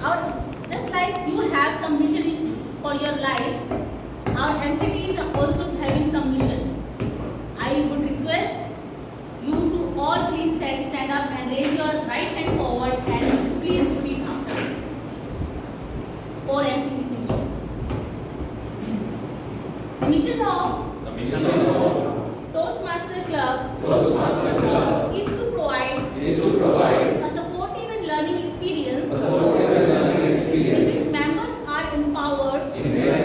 Our, just like you have some mission for your life, our MCT is also having some mission. I would request you to all please stand up and raise your right hand forward and please repeat after me. For MCTC mission. The mission of Toastmaster Club is to provide a supportive and learning experience in which members are empowered to develop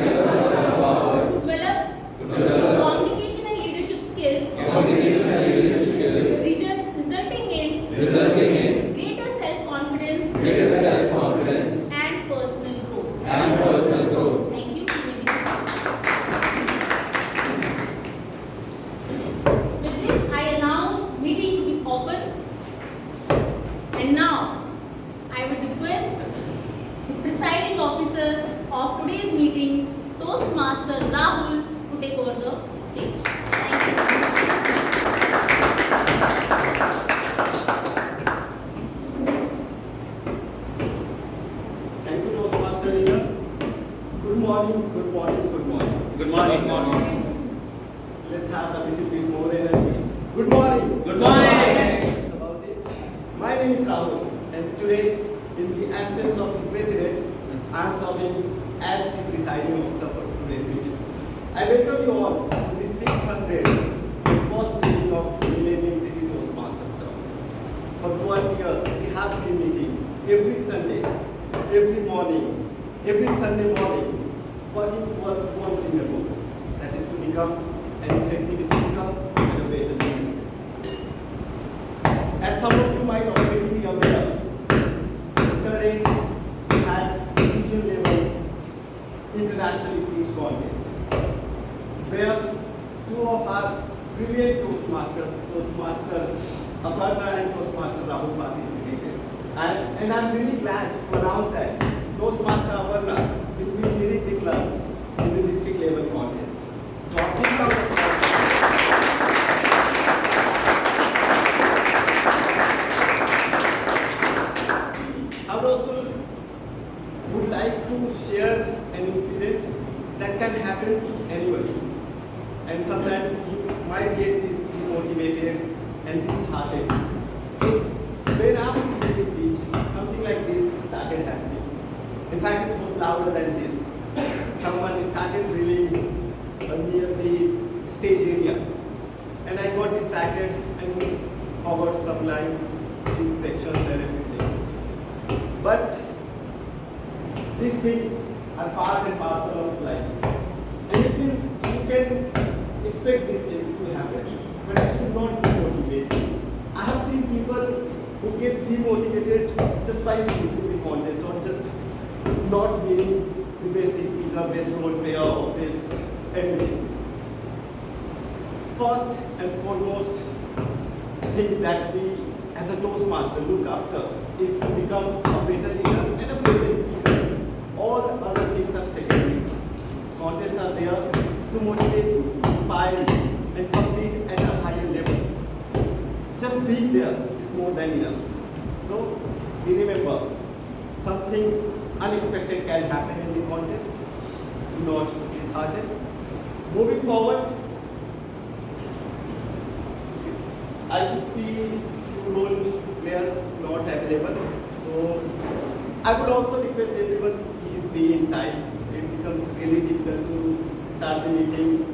communication and leadership skills, resulting in greater self-confidence and personal growth. Thank you. You may be seated. With this, I announce meeting to be open. And now, I would request the presiding officer of today's meeting, Toastmaster Rahul, to take over the stage. Thank you. Thank you, Toastmaster Leader. Good morning. Good morning. Let's have a little bit more energy. Good morning. That's about it. My name is Rahul, and today, in the absence of the President, I am serving as the presiding officer for today's meeting. I welcome you all to the 601st meeting of Millennium City Toastmasters Club. For 12 years, we have been meeting every Sunday, every morning, every Sunday morning, working towards one single goal, that is to become an effective speaker and a better leader. As some of you might already be aware, yesterday we had division level international speech contest, where two of our brilliant Toastmasters, Toastmaster Aparna and Toastmaster Rahul participated. And I'm really glad to announce that Toastmaster Aparna will be leading the club in the district level contest. So a big round of applause. I would also would like to share an incident that can happen to anybody. And sometimes you might get demotivated and disheartened. So when I was giving a speech, something like this started happening. In fact, it was louder than this. Someone started drilling near the stage area. And I got distracted and forgot some lines, few sections and everything. But these things are part and parcel of life. And you can expect these things to happen, but it should not demotivate you. I have seen people who get demotivated just by losing the contest or just not winning the best speaker, best role player, or best anything. First and foremost thing that we as a Toastmaster look after is to become a better leader and a better speaker. All other things are secondary. Contests are there to motivate you, inspire you, and compete at a higher level. Just being there is more than enough. So, we remember, something unexpected can happen in the contest. Do not be disheartened. Moving forward, I could see few role players not available. So, I would also request everyone please be in time. It becomes really difficult to start the meeting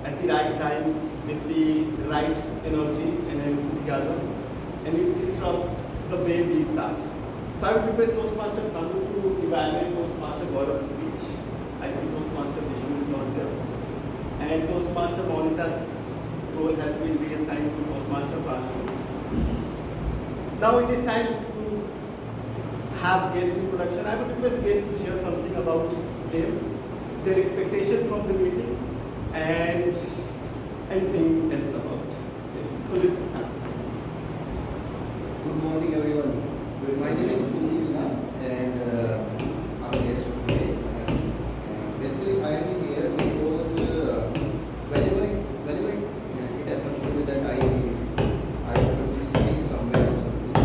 at the right time with the right energy and enthusiasm, and it disrupts the way we start. So I would request Toastmaster Pranu to evaluate Toastmaster Gaurav's speech. I think Toastmaster Vishnu is not there. And Toastmaster Monita's role has been reassigned to Toastmaster Pranu. Now it is time to have guest introduction. I would request guests to share something about them, their expectation from the meeting, and anything else about them. So let's start. Good morning, everyone. My name is Punjina, and I'm a guest today. Basically, I am here because whenever it happens to me that I want to speak somewhere or something,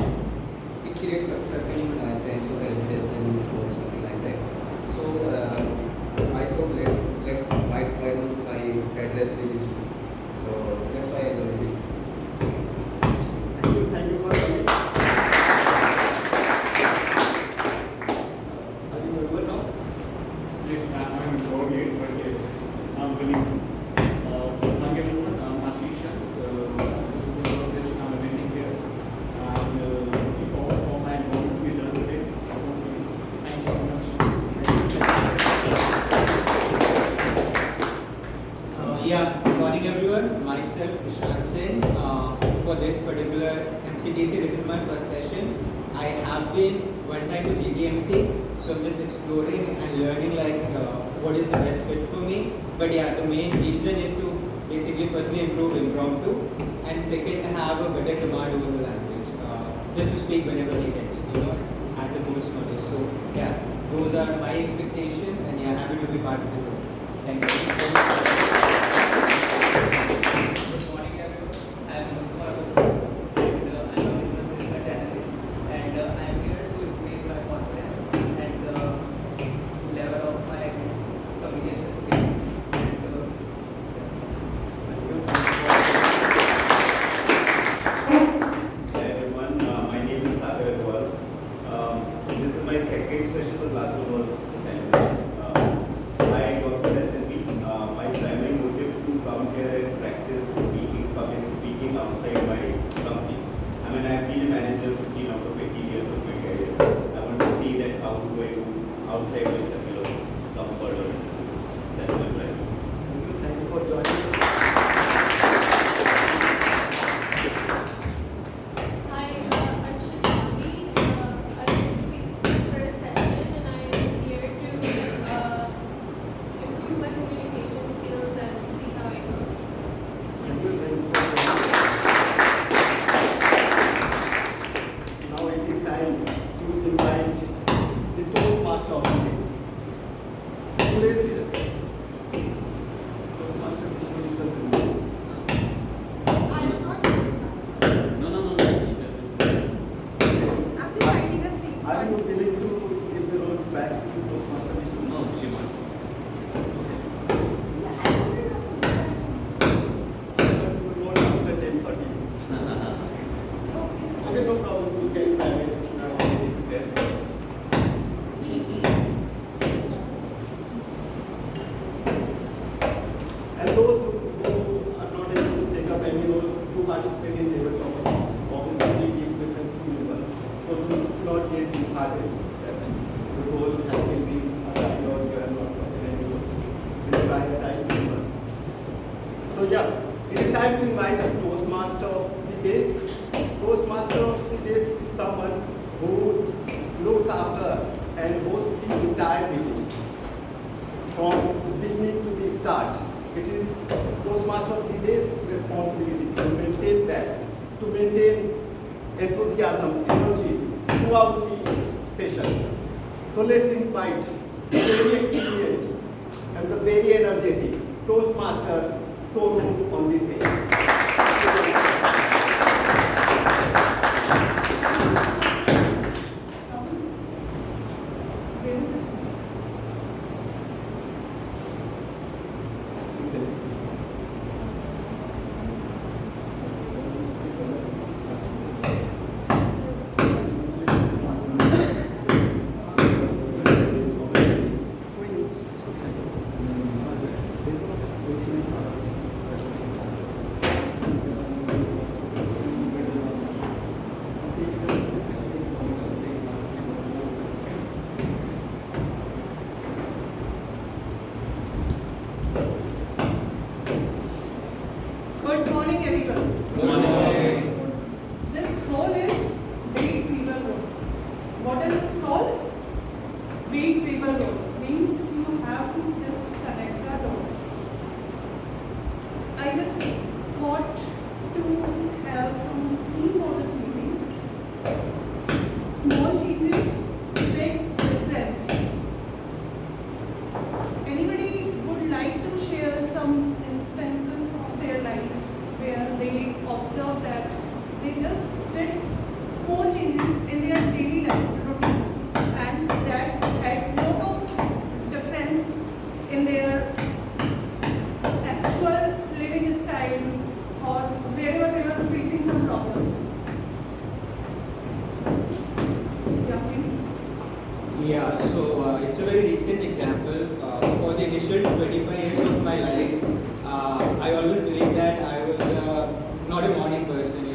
it creates a certain sense of hesitation or been one time to GDMC, so I'm just exploring and learning like what is the best fit for me. But yeah, the main reason is to basically firstly improve impromptu, and second have a better command over the language, just to speak whenever needed, at the moment's notice. So yeah, those are my expectations, and yeah, happy to be part of the group. Thank you. Good morning, everyone. I am Muthukumar and I am a business analyst, and I am here to increase my confidence and level of my communication skills. Hi everyone, my name is Sagar Agrawal. This is my second session. The last one was the celebration. I work with SNP. My primary motive to come here and practice speaking, public speaking outside my company. I mean, I've been a manager 15 out of 18 years of my career. I want to see that how do I do outside my circle of comfort or that's my primary. Thank you for joining us. Hi, I'm Shivani. I basically this is my first session and I'm here to improve my communication skills and see how it goes. Thank you. Now it is time to invite the Toastmaster of the day. Today's Toastmaster is I am not No. I'm just finding a seat. Are you willing to give the role back to Toastmaster? No, she wants. We won't after 10:30. Okay, no problem. You can have it now. And those who are not able to take up any role to participate in table talk, obviously we give preference to members. So do not get disheartened that the role has been assigned or you are not gotten any role. We prioritize members. So yeah, it is time to invite the Toastmaster of the day. Toastmaster of the day is someone who looks after and hosts the entire meeting from beginning to the start. It is Toastmaster of the day's responsibility to maintain that, to maintain enthusiasm, energy throughout the session. So let's invite the very experienced and the very energetic Toastmaster Sonu on this stage. Good morning, everyone. Good morning. This role is Bait Weaver role. What is this called? Bait Weaver role means you have to just connect the dots. I just thought to have some key for this meeting. Small changes, big difference. Anybody would like to share some instances of their life where they observe that they just did small changes in their daily life routine and that had lot of difference in their actual living style or wherever they were facing some problem. Yeah, please. Yeah, so it's a very recent example. For the initial 25 years of my life, I always believed that I was not a morning person,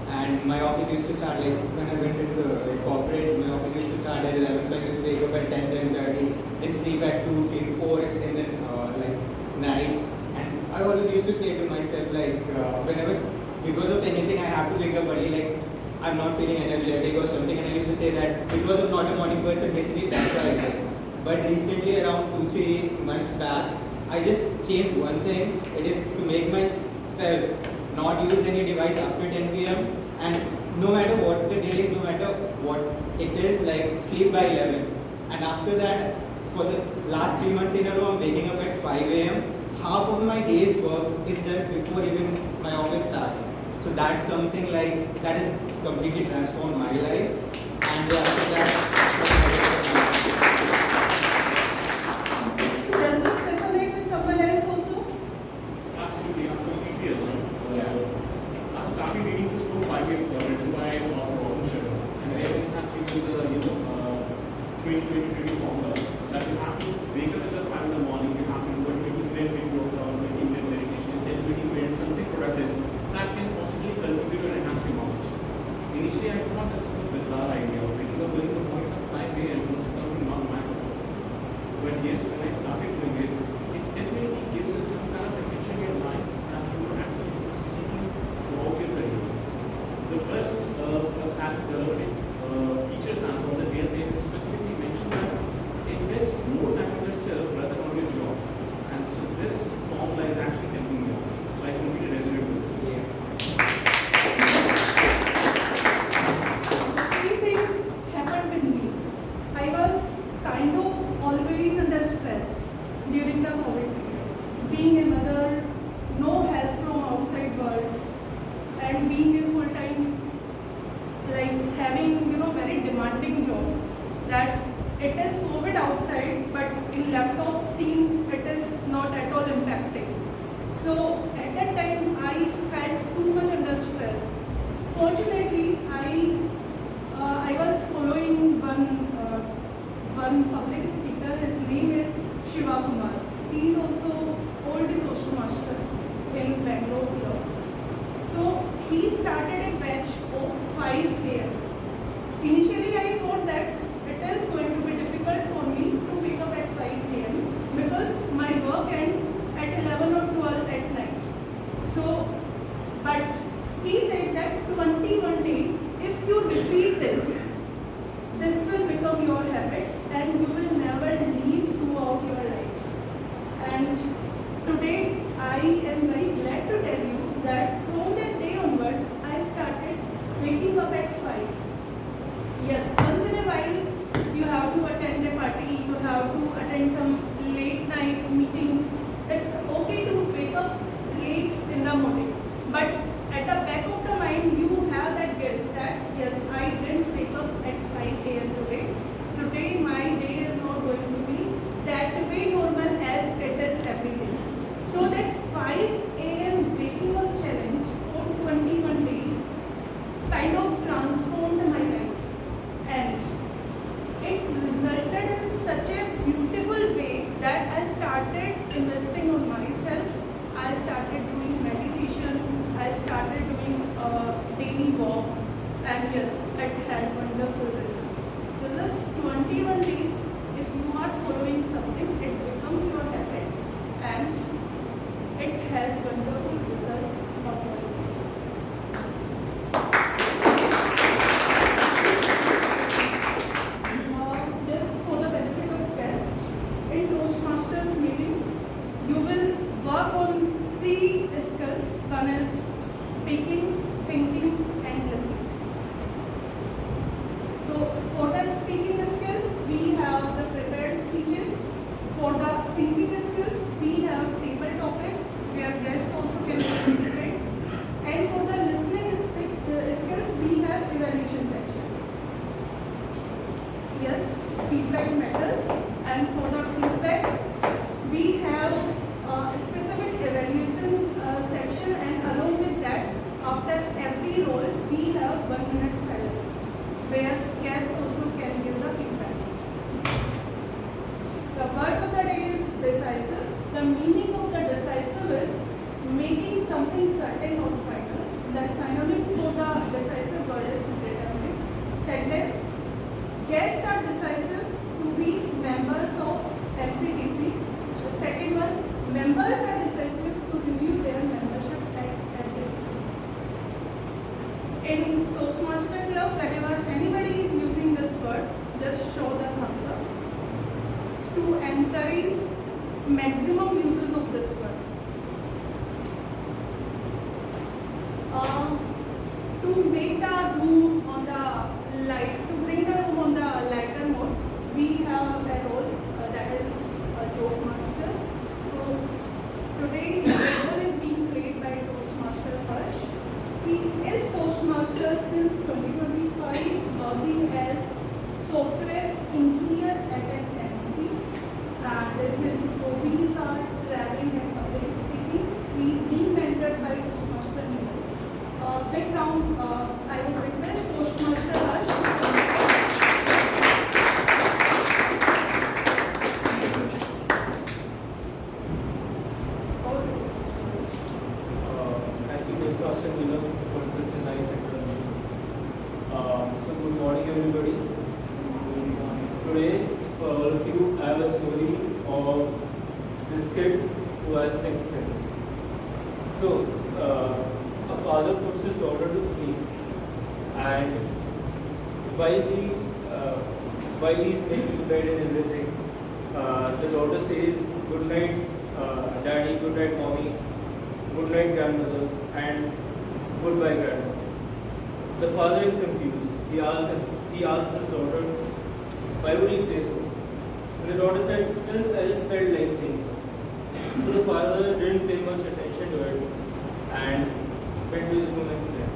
and my office used to start like when I went into the corporate, my office used to start at 11, so I used to wake up at 10, 10:30, then sleep at 2, 3, 4, and then like 9. And I always used to say to myself, like, whenever, because of anything, I have to wake up early, like, I'm not feeling energetic or something, and I used to say that because I'm not a morning person, basically that's why I did. But recently, around 2-3 months back, I just changed one thing. It is to make myself not use any device after 10 p.m. and no matter what the day is, no matter what it is, like sleep by 11. And after that, for the last 3 months in a row, I'm waking up at 5 a.m. Half of my day's work is done before even my office starts. So that's something like that has completely transformed my life. And after that, Does this resonate with someone else also? Absolutely, I'm completely aligned. Yeah. I'm starting reading this book 5 years ago, written by Robin Sharma, and there it has given the 20-20-20 formula that you have to wake up at 5 in the morning, you have to do a 20-minute workout, 20-minute meditation, and then 20 minutes something productive that can possibly contribute to enhance your knowledge. Initially, I thought that was a bizarre idea of waking up early in the morning at 5 a.m. was something not my cup of tea. But yes, when I started doing it, it definitely gives you some kind of attention in your life that you are actually seeking throughout your career. The best teachers have on the day, they specifically mentioned that invest more time on yourself rather than on your job. And so this formula is actually helping me out. So I completely resonate with this. Same thing happened with me. I was kind of always under stress during the COVID period. Being a mother, no help from outside world, and being a full-time, like having very demanding job. That it is COVID outside, but in laptops, Teams, it is not at all impacting. So at that time, I felt too much under stress. Fortunately, I was following one public speaker. His name is Shiva Kumar. He is also old Toastmaster in Bangalore here. So he started a batch of 5 a.m. Initially, I thought that it is going to be difficult for me to wake up at 5 a.m. because my work ends at 11 or 12 at night. So, but he said that 21 days, if you repeat this will become your habit and you will never leave throughout your life. And today, I am very glad to tell you that from that day onwards, I started waking up at 5. Yes, once in a while, you have to attend a party, you have to attend some late night meetings. It's okay to wake up late in the morning. But at the back of the mind, you have that guilt that, yes, I didn't wake up at 5 a.m. today. Today, my day is not going to be that way normal as it is every day. So that 5 a.m. waking up challenge for 21 days kind of transformed my life. And it resulted in such a beautiful way that I started investing on myself. I started doing meditation. I started doing daily walk. And yes, it had wonderful result. So just 21 days, if you are following something, it becomes your habit. And it has wonderful result of your life. Just for the benefit of guests, in Toastmasters meeting, you will work on 3 skills. One is speaking, thinking, and listening. So for the speaking skills, we have the prepared speeches. For the thinking skills, we have table topics where guests also can participate. And for the listening skills, we have evaluation section. Yes, feedback matters. And for the feedback, we have a specific evaluation section, and along with that, after every role, we have 1 minute silence where guests also can give the feedback. The word of the day is decisive. The meaning of the decisive is making something certain or final. The synonym for the decisive word is determinate. Sentence: guests are decisive to be members of MCTC. The second one: members are decisive to renew their membership at MCTC. In Toastmasters, maximum uses of this one. To make the room on the light, to bring the room on the lighter mode, we have a role that is a Toastmaster. So today the role is being played by Toastmaster Harsh. He is Toastmaster since 2025, working as software engineer at an MNC, and his hobbies are traveling and public speaking. He is being mentored by Toastmaster Neil. Big round, I would request Toastmaster Harsh to come. Thank you, Toastmaster Neil, for such a nice introduction. So good morning, everybody. Today, for all of you, I have a story of this kid who has 6 sins. So, a father puts his daughter to sleep, and while he is making bed and everything, the daughter says, "Good night, daddy, good night, mommy, good night, grandmother, and goodbye, grandma." The father is confused. He asks his daughter, "Why would you say so?" And the daughter said, "Well, I just felt like saying so." So the father didn't pay much attention to it and went to his room and slept.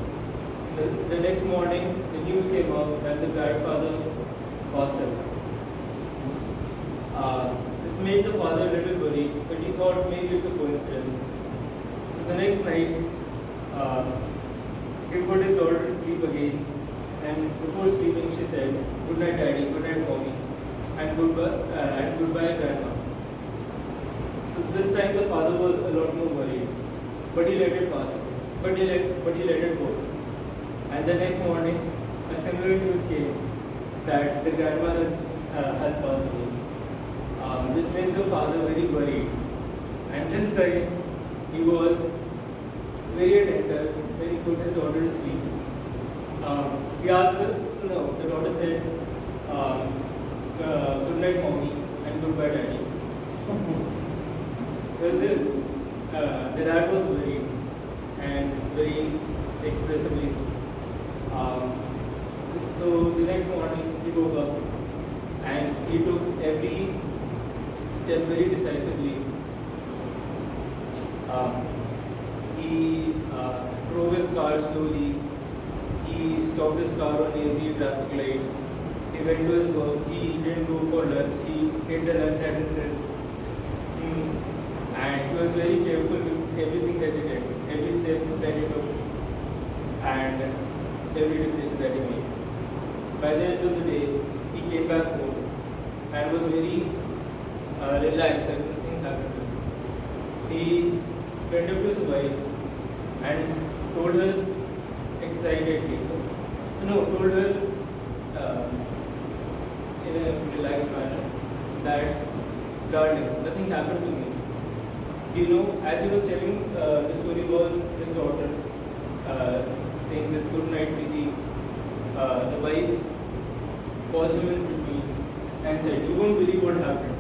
The next morning, the news came out that the grandfather passed away. This made the father a little worried, but he thought maybe it's a coincidence. So the next night, he put his daughter to sleep again, and before sleeping, she said, "Good night, daddy, good night, mommy, and goodbye, grandma." So this time the father was a lot more worried, but he let it pass. But he let it go. And the next morning, a similar news came that the grandmother has passed away. This made the father very worried, and this time he was very attentive when he put his daughter to sleep. He asked the daughter said, "Good night, mommy, and goodbye, daddy." Well, the dad was worried, and very expressively so. So the next morning he woke up and he took every step very decisively. He drove his car slowly. He stopped his car on every traffic light. He went to his work. He didn't go for lunch. He ate the lunch at his desk. And he was very careful with everything that he did, every step that he took, and every decision that he made. By the end of the day, he came back home and was very relaxed that nothing happened to him. He went up to his wife and told her excitedly, told her in a relaxed manner that, "Darling, nothing happened to me." As he was telling the story about his daughter saying this "good night, Gigi," the wife paused him in between and said, "You won't believe what happened.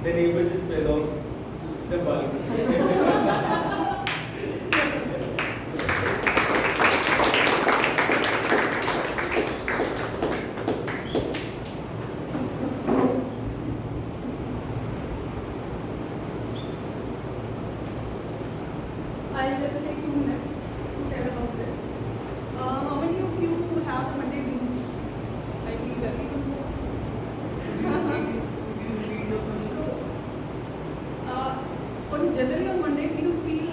The neighbor just fell off the balcony." I'll just take 2 minutes to tell about this. How many of you have Monday blues? I believe everyone so, generally on Monday we do feel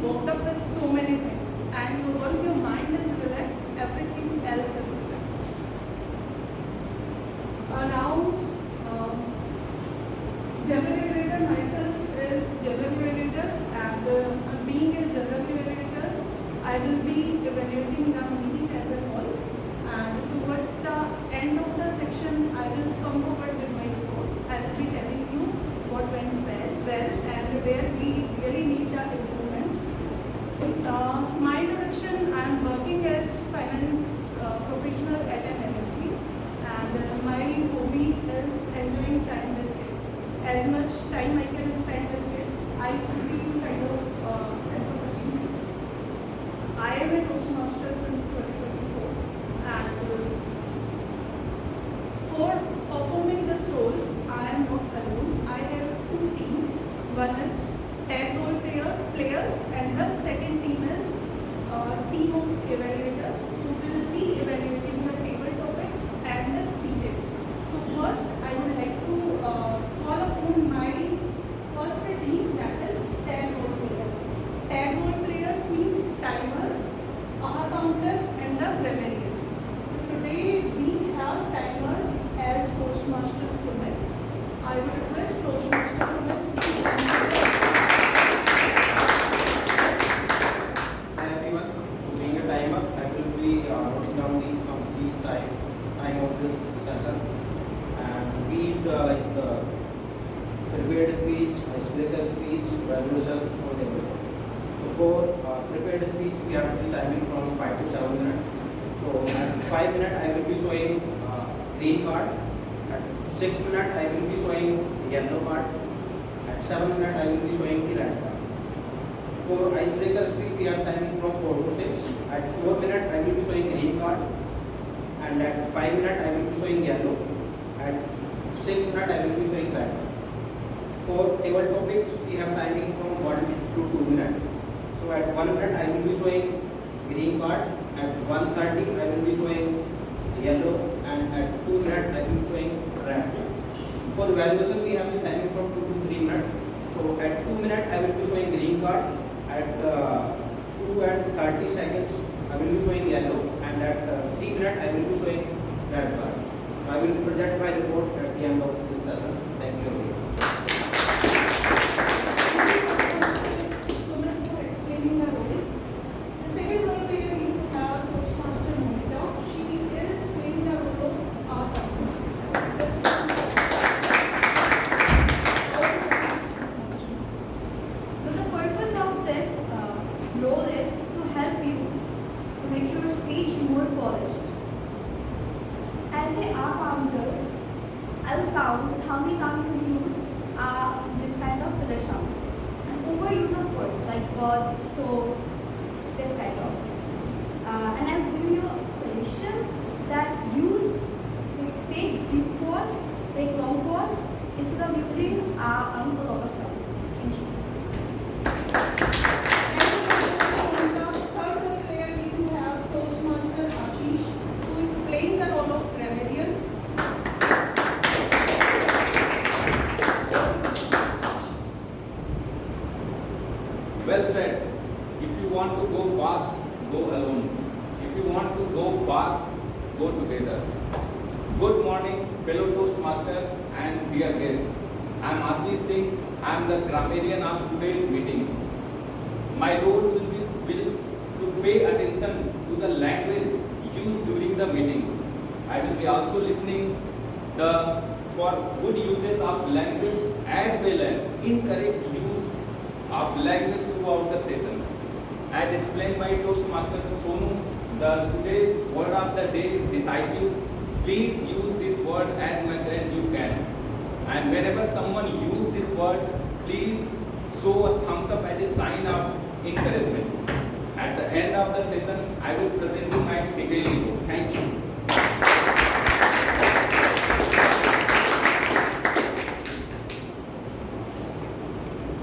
worked up with so many things, and once your mind is relaxed, everything else is relaxed. Now, general evaluator myself is general evaluator, and being a general evaluator, I will be evaluating the meeting as a whole, and towards the end of the section, I will come forward with my report. I will be telling you what went well, and where we really need the improvement. My introduction, I am working as finance professional at an MNC, and my hobby is enjoying time with kids. As much time I can spend with kids, I feel kind of sense of achievement. I am a Toastmaster since 2024, and for performing this role, I am not alone. I have two teams. One is tag role players, and the second team is team of evaluators who will be evaluating the table topics and the speeches. So first, I would like to call upon my first team, that is tag role players. Tag role players means timer, aha counter, and the grammarian. So today we have timer as Toastmaster Sumit. I would request Toastmaster Sumit. Hi everyone, being a timer, I will be noting down the complete time of this session, and be it prepared speech, icebreaker speech, resolution, whatever. So for prepared speech, we have the timing from 5 to 7 minutes. So at 5 minutes, I will be showing green card. At 6 minutes, I will be showing yellow card. At 7 minutes, I will be showing the red card. For icebreaker speech, we have timing from 4 to 6. At 4 minutes, I will be showing green card. And at 5 minutes, I will be showing yellow. At 6 minutes, I will be showing red card. For table topics, we have timing from 1 to 2 minutes. So at 1 minute, I will be showing green card. At 1:30, I will be showing yellow. And at 2 minutes, I will be showing red card. For evaluation, we have the timing from 2 to 3 minutes. So at 2 minutes, I will be showing green card. At 2 and 30 seconds, I will be showing yellow. And at 3 minutes, I will be showing red card. I will present my report at the end of this session. Thank you. Sumit for explaining the role. The second role player we have Toastmaster Monica. She is playing the role of our But the purpose of this role is to help you to make your speech more polished. As a counter, I'll count how many times you use this kind of filler sounds and overuse of words like but, so, this kind of. And I'll give you a suggestion that take deep pause, take long pause instead of using a lot of stuff. Thank you. Third role player we do have Toastmaster Ashish, who is playing the role of grammarian. Well said. If you want to go fast, go alone. If you want to go far, go together. Good morning, fellow Toastmaster and dear guests. I am Ashish Singh. I am the grammarian of today's meeting. My role will to pay attention to the language used during the meeting. I will be also listening for good uses of language as well as incorrect use of language throughout the session. As explained by Toastmaster Sonu, today's word of the day is decisive. Please use this word as much as you can. And whenever someone uses this word, please show a thumbs up as a sign of encouragement. At the end of the session, I will present you my detailed report. Thank you.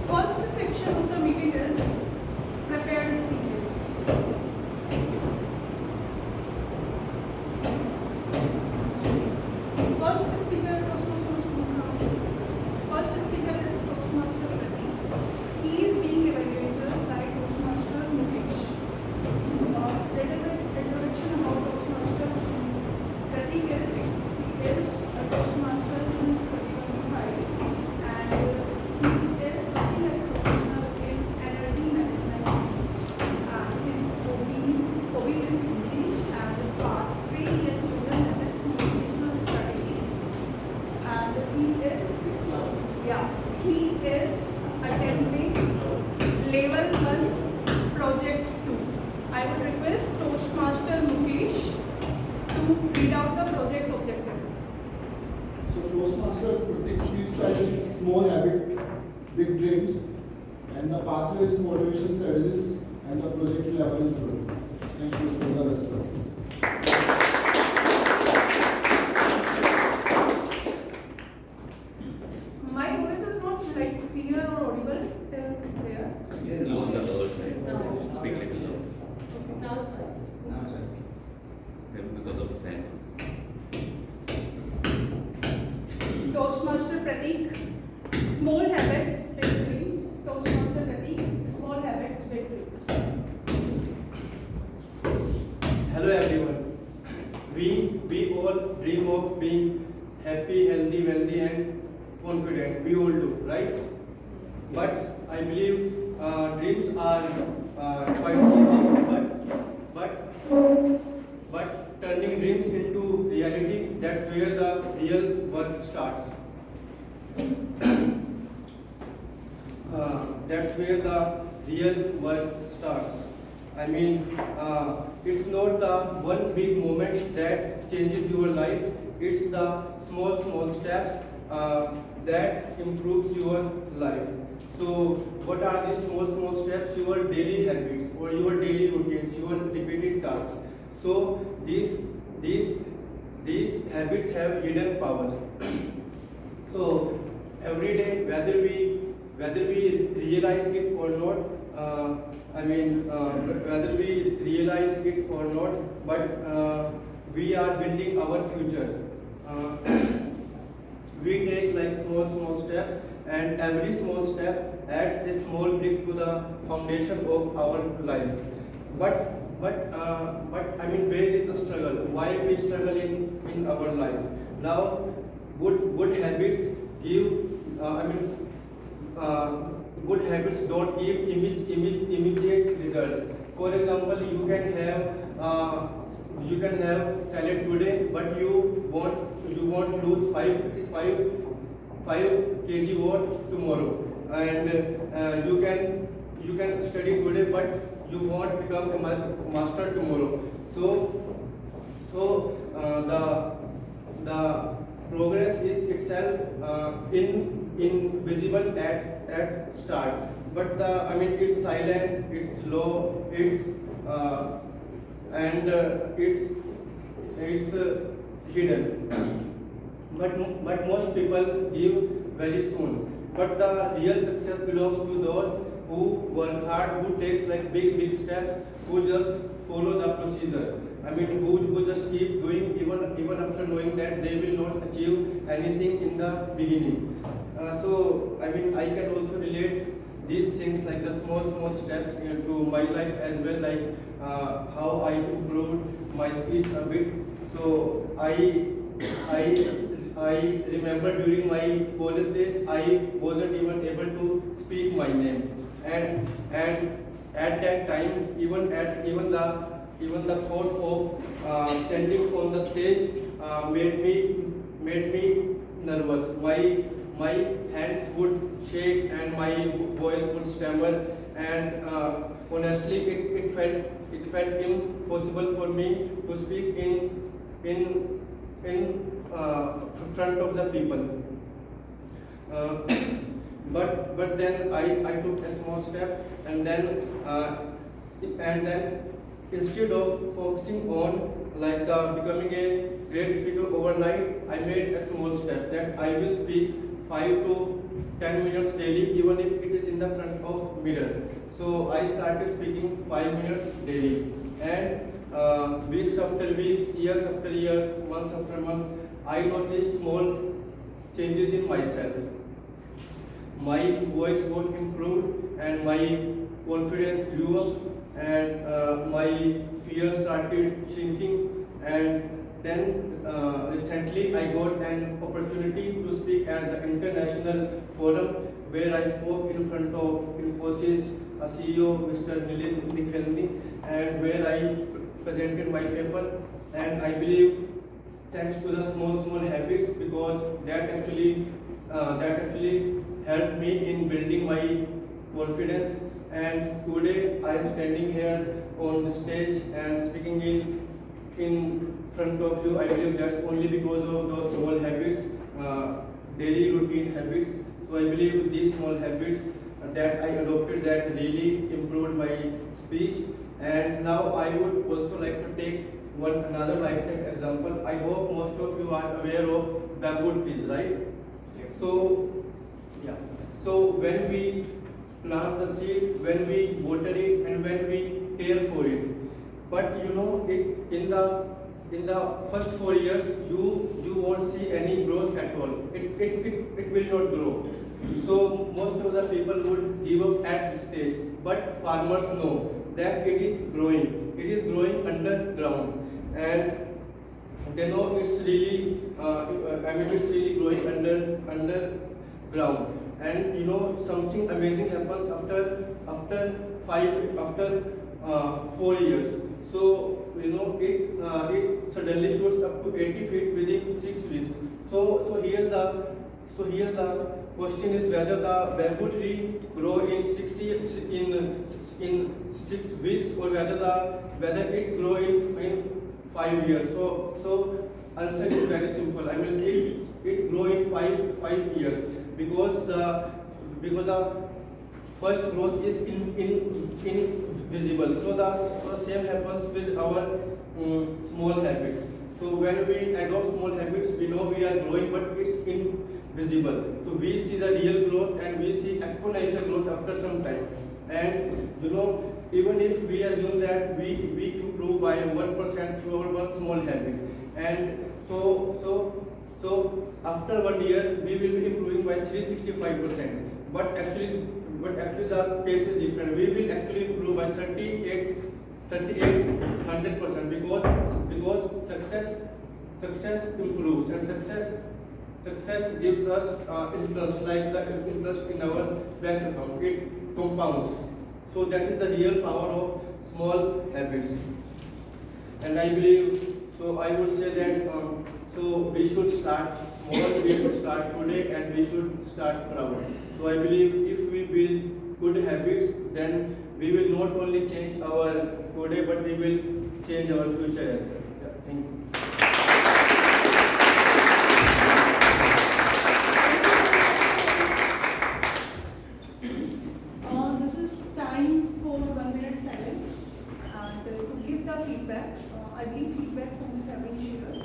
First section of the meeting is prepared speeches. First speaker is Toastmaster Pradeep. He is being evaluated by Toastmaster he is attending level 1 project 2. I would request Toastmaster Mukesh to read out the project objective. So Toastmasters project freestyle is small habit, big dreams, and the pathway is motivation strategies, and the project level is growth. Thank you for the restaurant. My voice is not like clear or audible till there. Yes, No, no. the lower side. It's now. Speak little lower. Okay, now it's fine. Now it's fine. Maybe because of the fan. Toastmaster Pratik, small habits, big dreams. Toastmaster Pratik, small habits, big dreams. Hello everyone. We all dream of being happy, healthy, wealthy and confident. We all do, right? But I believe dreams are quite easy, but turning dreams into reality, that's where the real work starts. That's where the real work starts. I mean, it's not the one big moment that changes your life. It's the small steps that improves your life. So, what are these small steps? Your daily habits or your daily routines, your repeated tasks. So, these habits have hidden power. So, every day, whether we realize it or not, whether we realize it or not, but we are building our future. We take like small steps, and every small step adds a small brick to the foundation of our lives. But where is the struggle? Why we struggle in our life? Now, good habits give. Good habits don't give immediate results. For example, you can have salad today, but you won't lose 5 kg weight tomorrow. And you can study today, but you won't become a master tomorrow. So the progress is itself invisible at start, but it's silent, it's slow, it's hidden. But most people give very soon. But the real success belongs to those who work hard, who takes like big steps, who just follow the procedure. Who just keep doing even after knowing that they will not achieve anything in the beginning. I can also relate these things like the small steps to my life as well, like how I improved my speech a bit. So I remember during my college days I wasn't even able to speak my name, and at that time even the thought of standing on the stage made me nervous. My hands would shake and my voice would stammer, and honestly it felt impossible for me to speak in front of the people. But then I took a small step, and then instead of focusing on like becoming a great speaker overnight, I made a small step that I will speak 5 to 10 minutes daily, even if it is in the front of mirror. So I started speaking 5 minutes daily, and weeks after weeks, years after years, months after months, I noticed small changes in myself. My voice got improved, and my confidence grew up, and my fear started shrinking. And then recently I got an opportunity to speak at the international forum, where I spoke in front of Infosys CEO Mr. Millennium, and where I presented my paper. And I believe thanks to the small habits, because that actually helped me in building my confidence. And today I am standing here on the stage and speaking in front of you. I believe that's only because of those small habits, daily routine habits. So I believe these small habits that I adopted that really improved my speech. And now I would also like to take another lifetime example. I hope most of you are aware of bamboo trees, right? So yeah. So when we plant the seed, when we water it, and when we care for it, but you know, it in the first 4 years, you won't see any growth at all. It will not grow. So most of the people would give up at this stage. But farmers know that it is growing. It is growing underground, and they know it's really, it's really growing underground. And you know, something amazing happens after 4 years. So you know, it suddenly shoots up to 80 feet within 6 weeks. So here the question is whether the bamboo tree grow in 6 years, in 6 weeks, or whether it grow in 5 years. So answer is very simple. I mean, it grow in 5 years, because the first growth is invisible. So same happens with our small habits. So when we adopt small habits, we know we are growing, but it's invisible. So we see the real growth, and we see exponential growth after some time. And you know, even if we assume that we improve by 1% through our one small habit, and so after 1 year we will be improving by 365%. But actually the case is different. We will actually improve by 100%, because success improves, and success gives us interest, like the interest in our bank account. It compounds. So that is the real power of small habits. And I believe, so I would say that so we should start small, we should start today, and we should start proud. So I believe if we build good habits, then we will not only change our today, but we will change our future as well. Yeah, thank you. This is time for 1 minute silence, and to give the feedback, I believe feedback forms have been shared,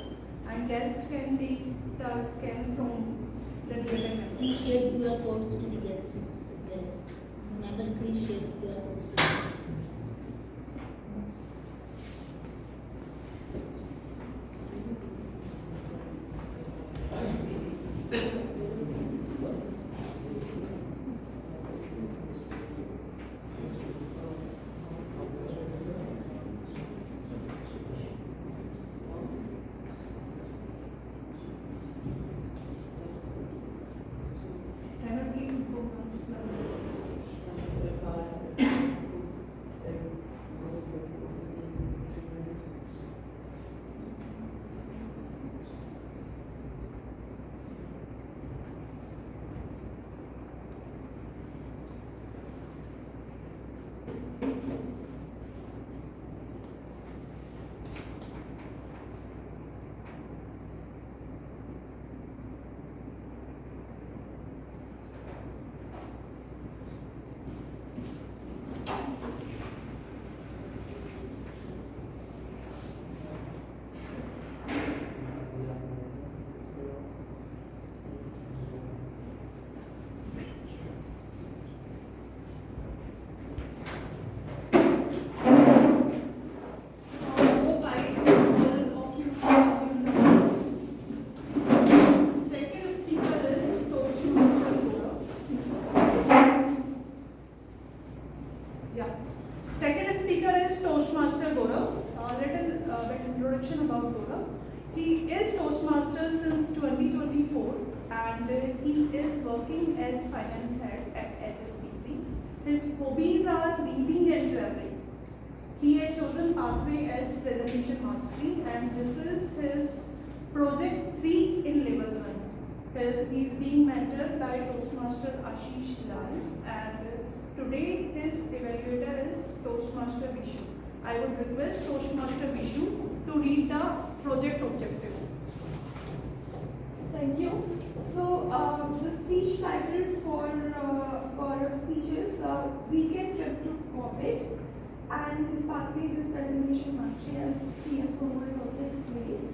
and guests can take the scan from the real members. Please share QR codes to the guests as well. Members, please share QR codes to the guests. Timer, please focus. Second speaker is Toastmaster Gaurav. Little introduction about Gaurav. He is Toastmaster since 2024, and he is working as finance head at HSBC. His hobbies are reading and traveling. He had chosen pathway as presentation mastery, and this is his project 3 in level 1. He is being mentored by Toastmaster Ashish Lal, and today his evaluator is Toastmaster Vishu. I would request Toastmaster Vishu to read the project objective. Thank you. So the speech title for our speech is Weekend Trip to Corbett, and his pathways is presentation mastery, as he has also explained.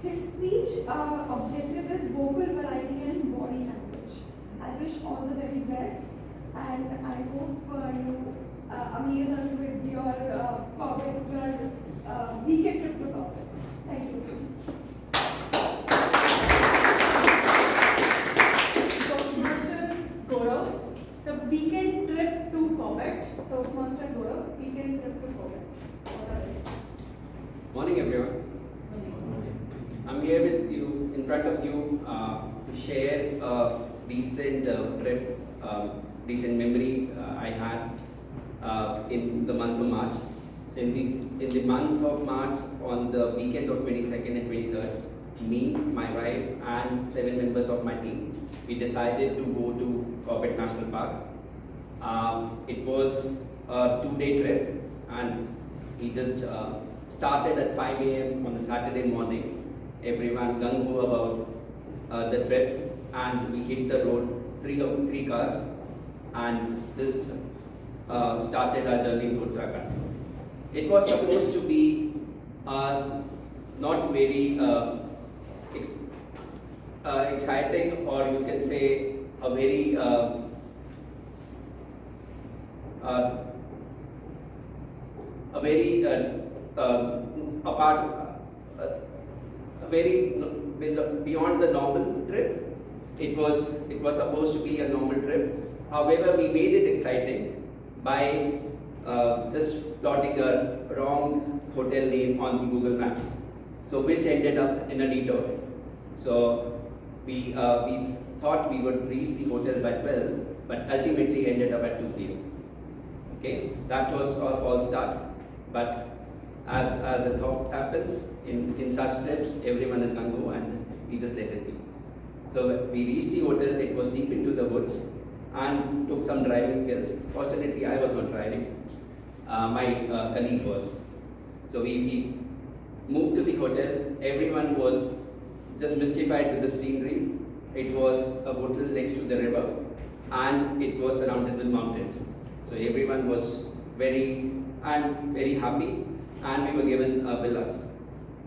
His speech objective is vocal variety and body language. I wish all the very best, and I hope you amaze us with your weekend trip to Corbett. Thank you. Toastmaster Gaurav, the weekend trip to Corbett. Toastmaster Gaurav, weekend trip to Corbett. All the best. Morning, everyone. I'm here with you, in front of you, to share a recent trip, recent memory I had in the month of March. So in the month of March, on the weekend of 22nd and 23rd, me, my wife, and 7 members of my team, we decided to go to Corbett National Park. It was a 2-day trip, and we just started at 5 a.m. on a Saturday morning. Everyone gung-ho about the trip, and we hit the road, three cars, and just started our journey to Uttarakhand. It was supposed to be not very exciting, or you can say a very beyond the normal trip. It was supposed to be a normal trip. However, we made it exciting by just plotting a wrong hotel name on the Google Maps, so which ended up in a detour. So we thought we would reach the hotel by 12, but ultimately ended up at 2 p.m. Okay, that was a false start, but as a thought happens in such trips, everyone is gung-ho, and we just let it be. So we reached the hotel. It was deep into the woods, and took some driving skills. Fortunately, I was not driving. My colleague was. So we moved to the hotel. Everyone was just mystified with the scenery. It was a hotel next to the river, and it was surrounded with mountains. So everyone was very happy, and we were given villas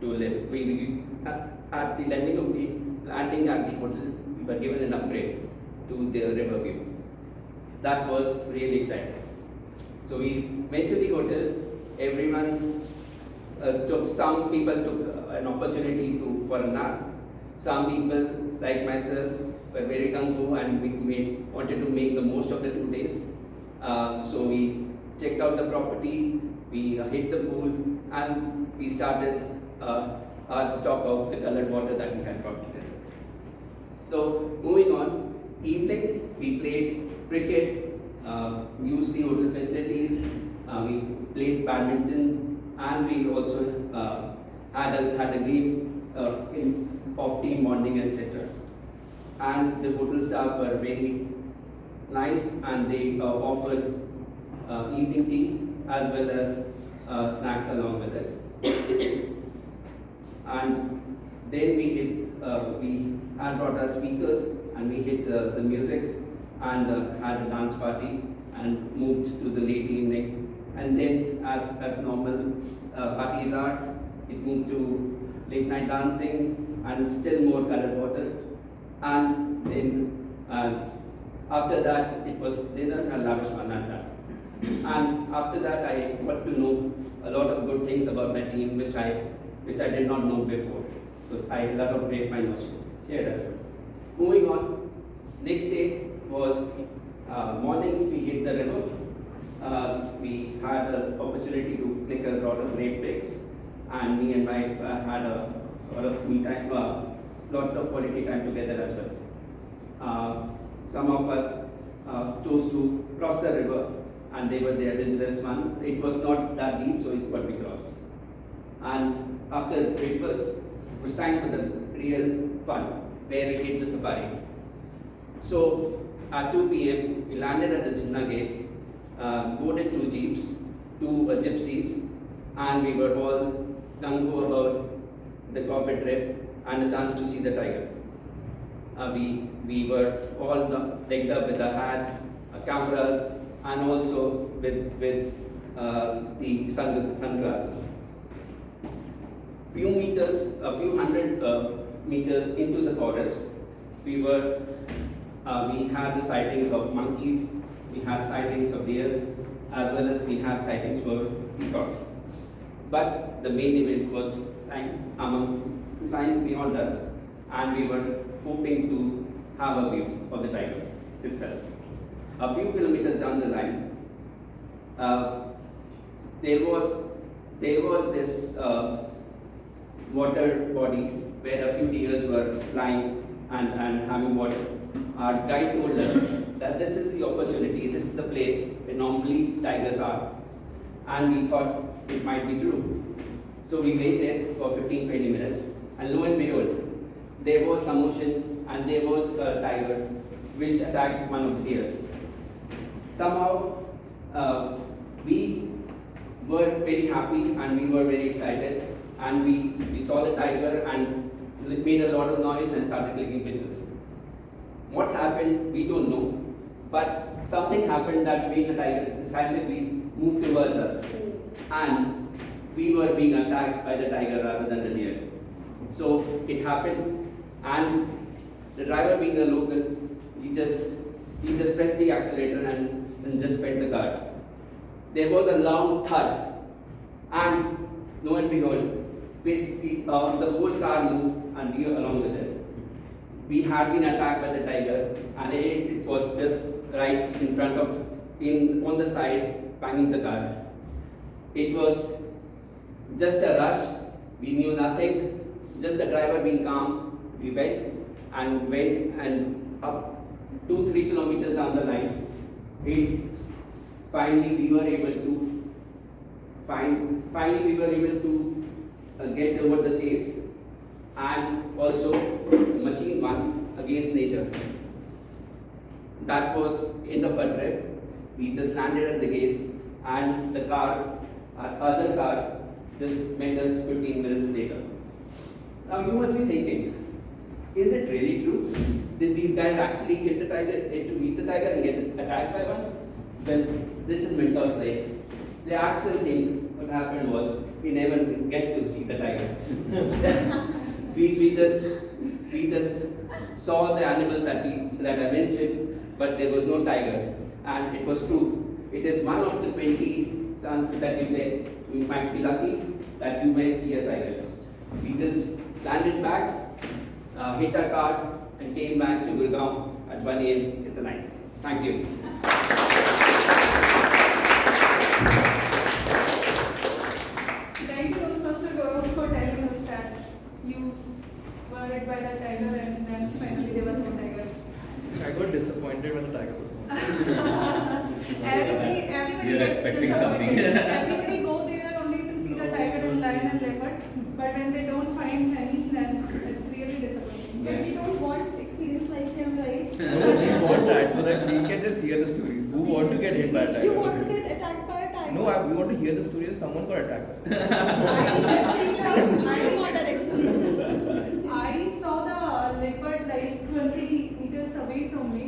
to live. We at the landing at the hotel, we were given an upgrade to the river view. That was really exciting. So we went to the hotel. Everyone some people took an opportunity for a nap. Some people, like myself, were very gung-ho, and we wanted to make the most of the 2 days. So we checked out the property, we hit the pool, and we started our stock of the colored water that we had brought together. So moving on, evening we played cricket, used the hotel facilities, we played badminton, and we also had a game of team bonding, etc. And the hotel staff were very nice, and they offered evening tea as well as snacks along with it. And then we had brought our speakers, and we hit the music, and had a dance party, and moved to the late evening. And then, as normal parties are, it moved to late night dancing, and still more colored water. And then after that, it was dinner and lavish manata. And after that, I got to know a lot of good things about my team, which I did not know before. So I a lot of great minds shared as well. Moving on, next day was morning. We hit the river. We had an opportunity to click a lot of great pics, and me and wife had a lot of me time, lot of quality time together as well. Some of us chose to cross the river, and they were the adventurous one. It was not that deep, so it could be crossed. And after breakfast, it was time for the real fun. where we hit the safari. So at 2 p.m. we landed at the Jinnah gates, boarded 2 jeeps, 2 gypsies, and we were all gung-ho about the corporate trip and a chance to see the tiger. We were all decked up with our hats, our cameras, and also with the sunglasses. A few hundred meters into the forest, we had the sightings of monkeys, we had sightings of deers, as well as we had sightings for peacocks. But the main event was lying beyond us, and we were hoping to have a view of the tiger itself. A few kilometers down the line, there was this water body where a few deers were lying and having water. Our guide told us that this is the opportunity, this is the place where normally tigers are, and we thought it might be true. So we waited for 15-20 minutes, and lo and behold, there was commotion and there was a tiger which attacked one of the deers. Somehow, we were very happy and we were very excited, and we saw the tiger and it made a lot of noise and started clicking pictures. What happened, we don't know, but something happened that made the tiger decisively move towards us, and we were being attacked by the tiger rather than the deer. So it happened, and the driver, being a local, he just pressed the accelerator and just sped the car. There was a loud thud, and lo and behold, the whole car moved and we were along with it. We had been attacked by the tiger, and it was just right in front of, on the side, banging the car. It was just a rush. We knew nothing. Just the driver being calm. We went and up 2-3 kilometers down the line. Finally, we were able to get over the chase, and also machine won against nature. That was end of our trip. We just landed at the gates, and our other car just met us 15 minutes later. Now you must be thinking, is it really true? Did these guys actually get the tiger, to meet the tiger and get attacked by one? Well, this is Mentor's life. The actual thing, what happened was, we never get to see the tiger. we just saw the animals that I mentioned, but there was no tiger, and it was true. It is one of the 20 chances that we might be lucky that you may see a tiger. We just landed back, hit our car, and came back to Gurgaon at 1 a.m. in the night. Thank you. Thank you, Toastmaster Gaurav, for telling us that you were hit by the tiger and then finally there was no tiger. I got disappointed when the tiger was gone. Everybody You're gets expecting something. Everybody go there only to see the tiger and lion and leopard, but when they don't find any, then it's really disappointing. But we don't want experience like him, right? No, we want that so that we can just hear the story. Who wants to get hit by a tiger? You want to get attacked by a tiger? No, we want to hear the story of someone got attacked. I want that experience. I saw the leopard like 20 meters away from me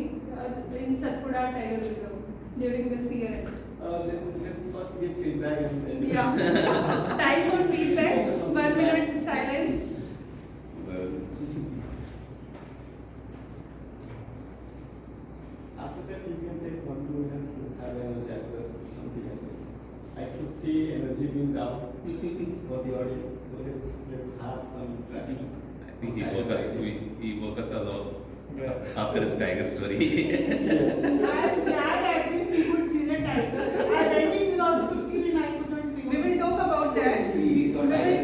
in Satpura Tiger Reserve during this year. Let's first give feedback and then. Yeah. Time for feedback. 1 minute silence. After that, you can take 1-2 minutes. Let's have energizer, something like this. I could see energy being down for the audience, so let's have some interaction. I think he woke us all up after his tiger story. Yes. I'm glad that you could see the tiger. I went into all the 15 and I could not see. We will talk about that. We saw tiger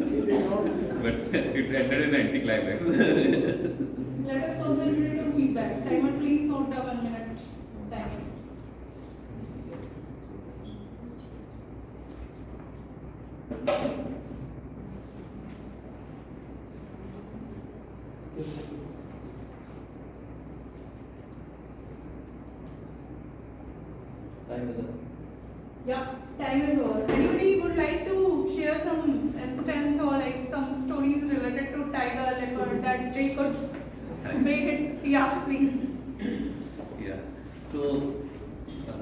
We will talk about that. But it ended in anticlimax. Let us concentrate on feedback. Timer, please count the 1 minute timer. time is up. Yeah, time is over. Anybody would like to share some instance or like some stories related to tiger, leopard that they could make it? Yeah, please. Yeah. So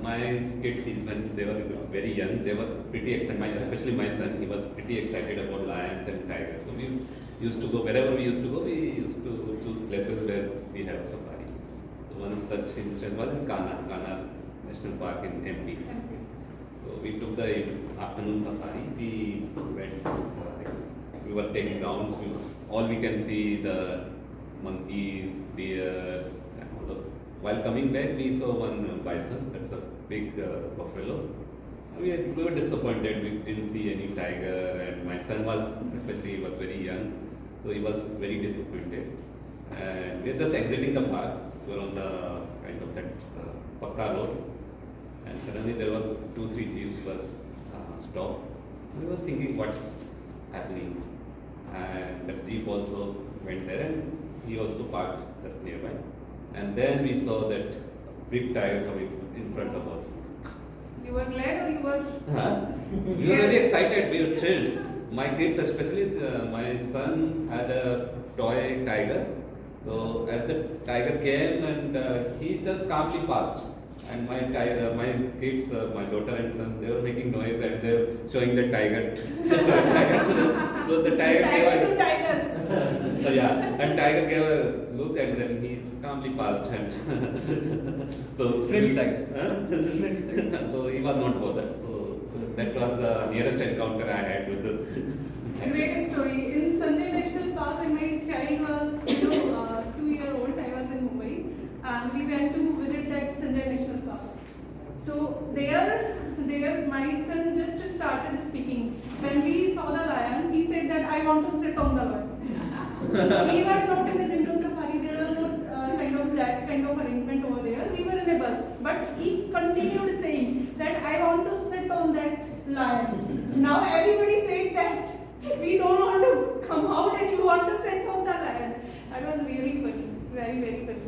my kids, when they were very young, they were pretty excited. Especially my son, he was pretty excited about lions and tigers. So we used to go wherever we used to go. We used to choose places where we have safari. So one such instance was in Kana National Park in MP. So we took the afternoon safari. We went. We were taking rounds. All we can see the monkeys, deers, and all those. While coming back, we saw one bison. That's a big buffalo. We were disappointed. We didn't see any tiger, and my son was, especially, he was very young, so he was very disappointed. And we were just exiting the park. We were on the kind of that Pakka road, and suddenly there were 2-3 jeeps was stopped. We were thinking what's happening, and the jeep also went there, and he also parked just nearby. And then we saw that big tiger coming in front of us. You were glad or you were? We were very excited. We were thrilled. My kids, especially my son, had a toy tiger. So as the tiger came, and he just calmly passed. And my kids, my daughter and son, they were making noise and they were showing the tiger. So the tiger gave a yeah, and tiger gave a look and then he calmly passed. And so Friendly tiger. So he was not bothered. So that was the nearest encounter I had with the. Great story. In Sanjay National Park, when my child was 2-year-old, I was in Mumbai, and we went to visit that Sanjay National Park. So there, my son just started speaking. When we saw the lion, he said that I want to sit on the lion. We were not in the jungle safari. There was not that kind of arrangement over there. We were in a bus, but he continued saying that I want to sit on that lion. Now everybody said that we don't want to come out and you want to sit on the lion. That was really funny, very, very funny.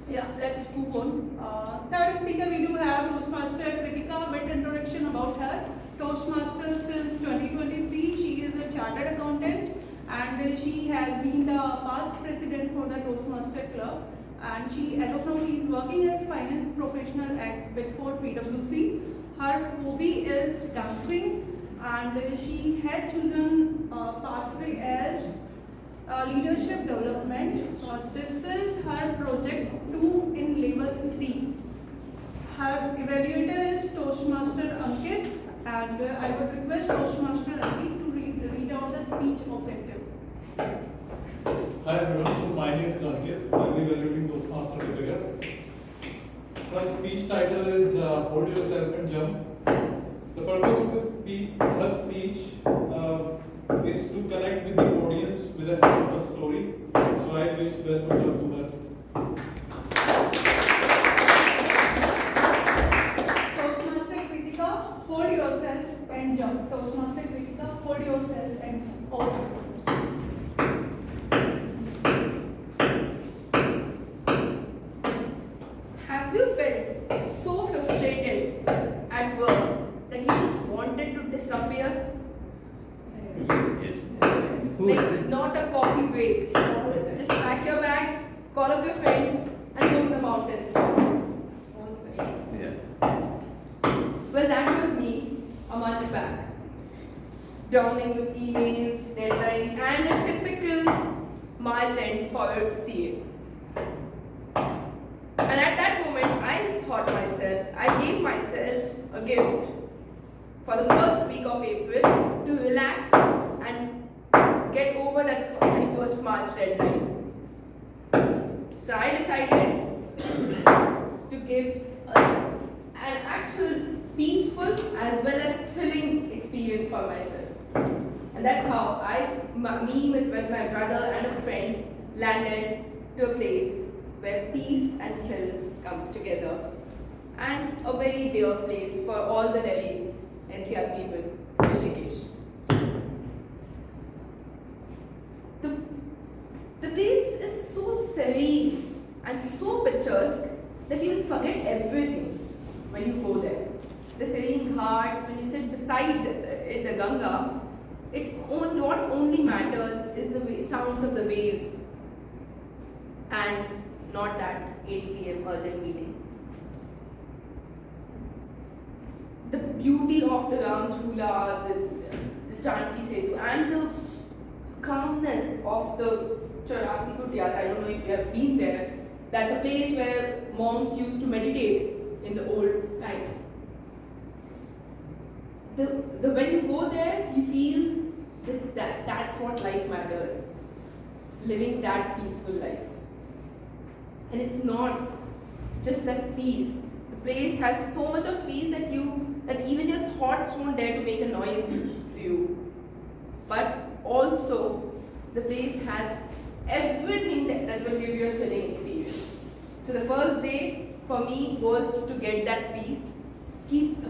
Yeah, let's move on. Third speaker, we do have Toastmaster Kritika. Bit introduction about her. Toastmasters since 2023. She is a chartered accountant and she has been the past president for the Toastmaster Club. And as of now, she is working as finance professional at Big Four PwC. Her hobby is dancing, and she had chosen a pathway as leadership development. This is her project 2 in level 3. Her evaluator is Toastmaster Ankit, and I would request Toastmaster Ankit to read out the speech objective. Hi everyone, so my name is Ankit. I will be evaluating Toastmaster Kritika. Her speech title is Hold Yourself and Jump. The purpose of her speech is to connect with the audience with a help of a story. So I wish best of luck to her. Toastmaster Kritika, hold yourself and jump. Toastmaster Kritika, hold yourself and jump. Okay. Have you felt so frustrated at work that you just wanted to disappear? Like, not a coffee break. Just pack your bags, call up your friends, and go to the mountains. Yeah. Well, that was me a month back. Drowning with emails, deadlines, and a typical March end for CA. And at that moment, I gave myself a gift for the first week of April to relax and get over that 21st March deadline. So I decided to give an actual peaceful as well as thrilling experience for myself. And that's how me with my brother and a friend landed to a place where peace and thrill comes together, and a very dear place for all the Delhi NCR people, Rishikesh. The place is so serene and so picturesque that you'll forget everything. when you go there. The serene ghats, when you sit beside it, the Ganga, what only matters is the sounds of the waves and not that 8 p.m. urgent meeting. The beauty of the Ram Jhula, the Janki Setu, and the calmness of the Chaurasi Kutyas. I don't know if you have been there. That's a place where monks used to meditate in the old times. When you go there, you feel that's what life matters. Living that peaceful life. And it's not just that peace. The place has so much of peace that even your thoughts won't dare to make a noise to you. But also, the place has everything that will give you a chilling experience. So the first day for me was to get that peace,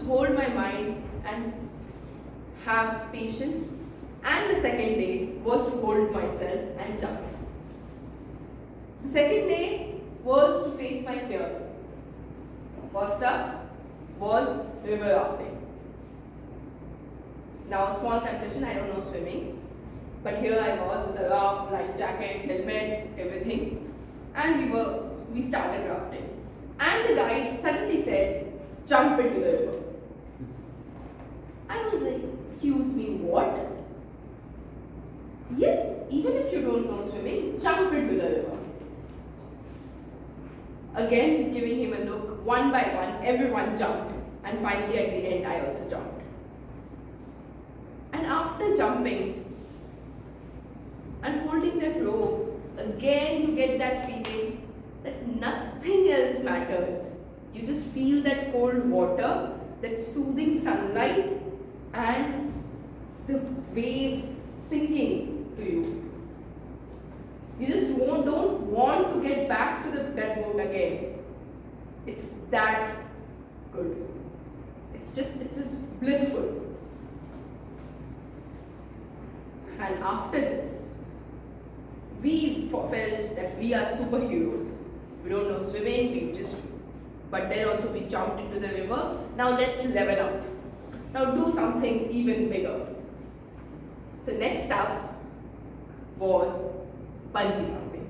hold my mind and have patience. And the second day was to hold myself and jump. The second day was to face my fears. First up was river rafting. Now, a small confession, I don't know swimming. But here I was with a raft, life jacket, helmet, everything. And we started rafting. And the guide suddenly said, jump into the river. I was like, excuse me, what? Yes, even if you don't know swimming, jump into the river. Again, giving him a look, one by one, everyone jumped. And finally, at the end, I also jumped. And after jumping and holding that rope, again you get that feeling that nothing else matters. You just feel that cold water, that soothing sunlight, and the waves sinking to you. You just don't want to get back to that boat again. It's that good. It's just blissful. And after this, we felt that we are superheroes. We don't know swimming, but then also we jumped into the river. Now let's level up. Now do something even bigger. So next up was bungee jumping.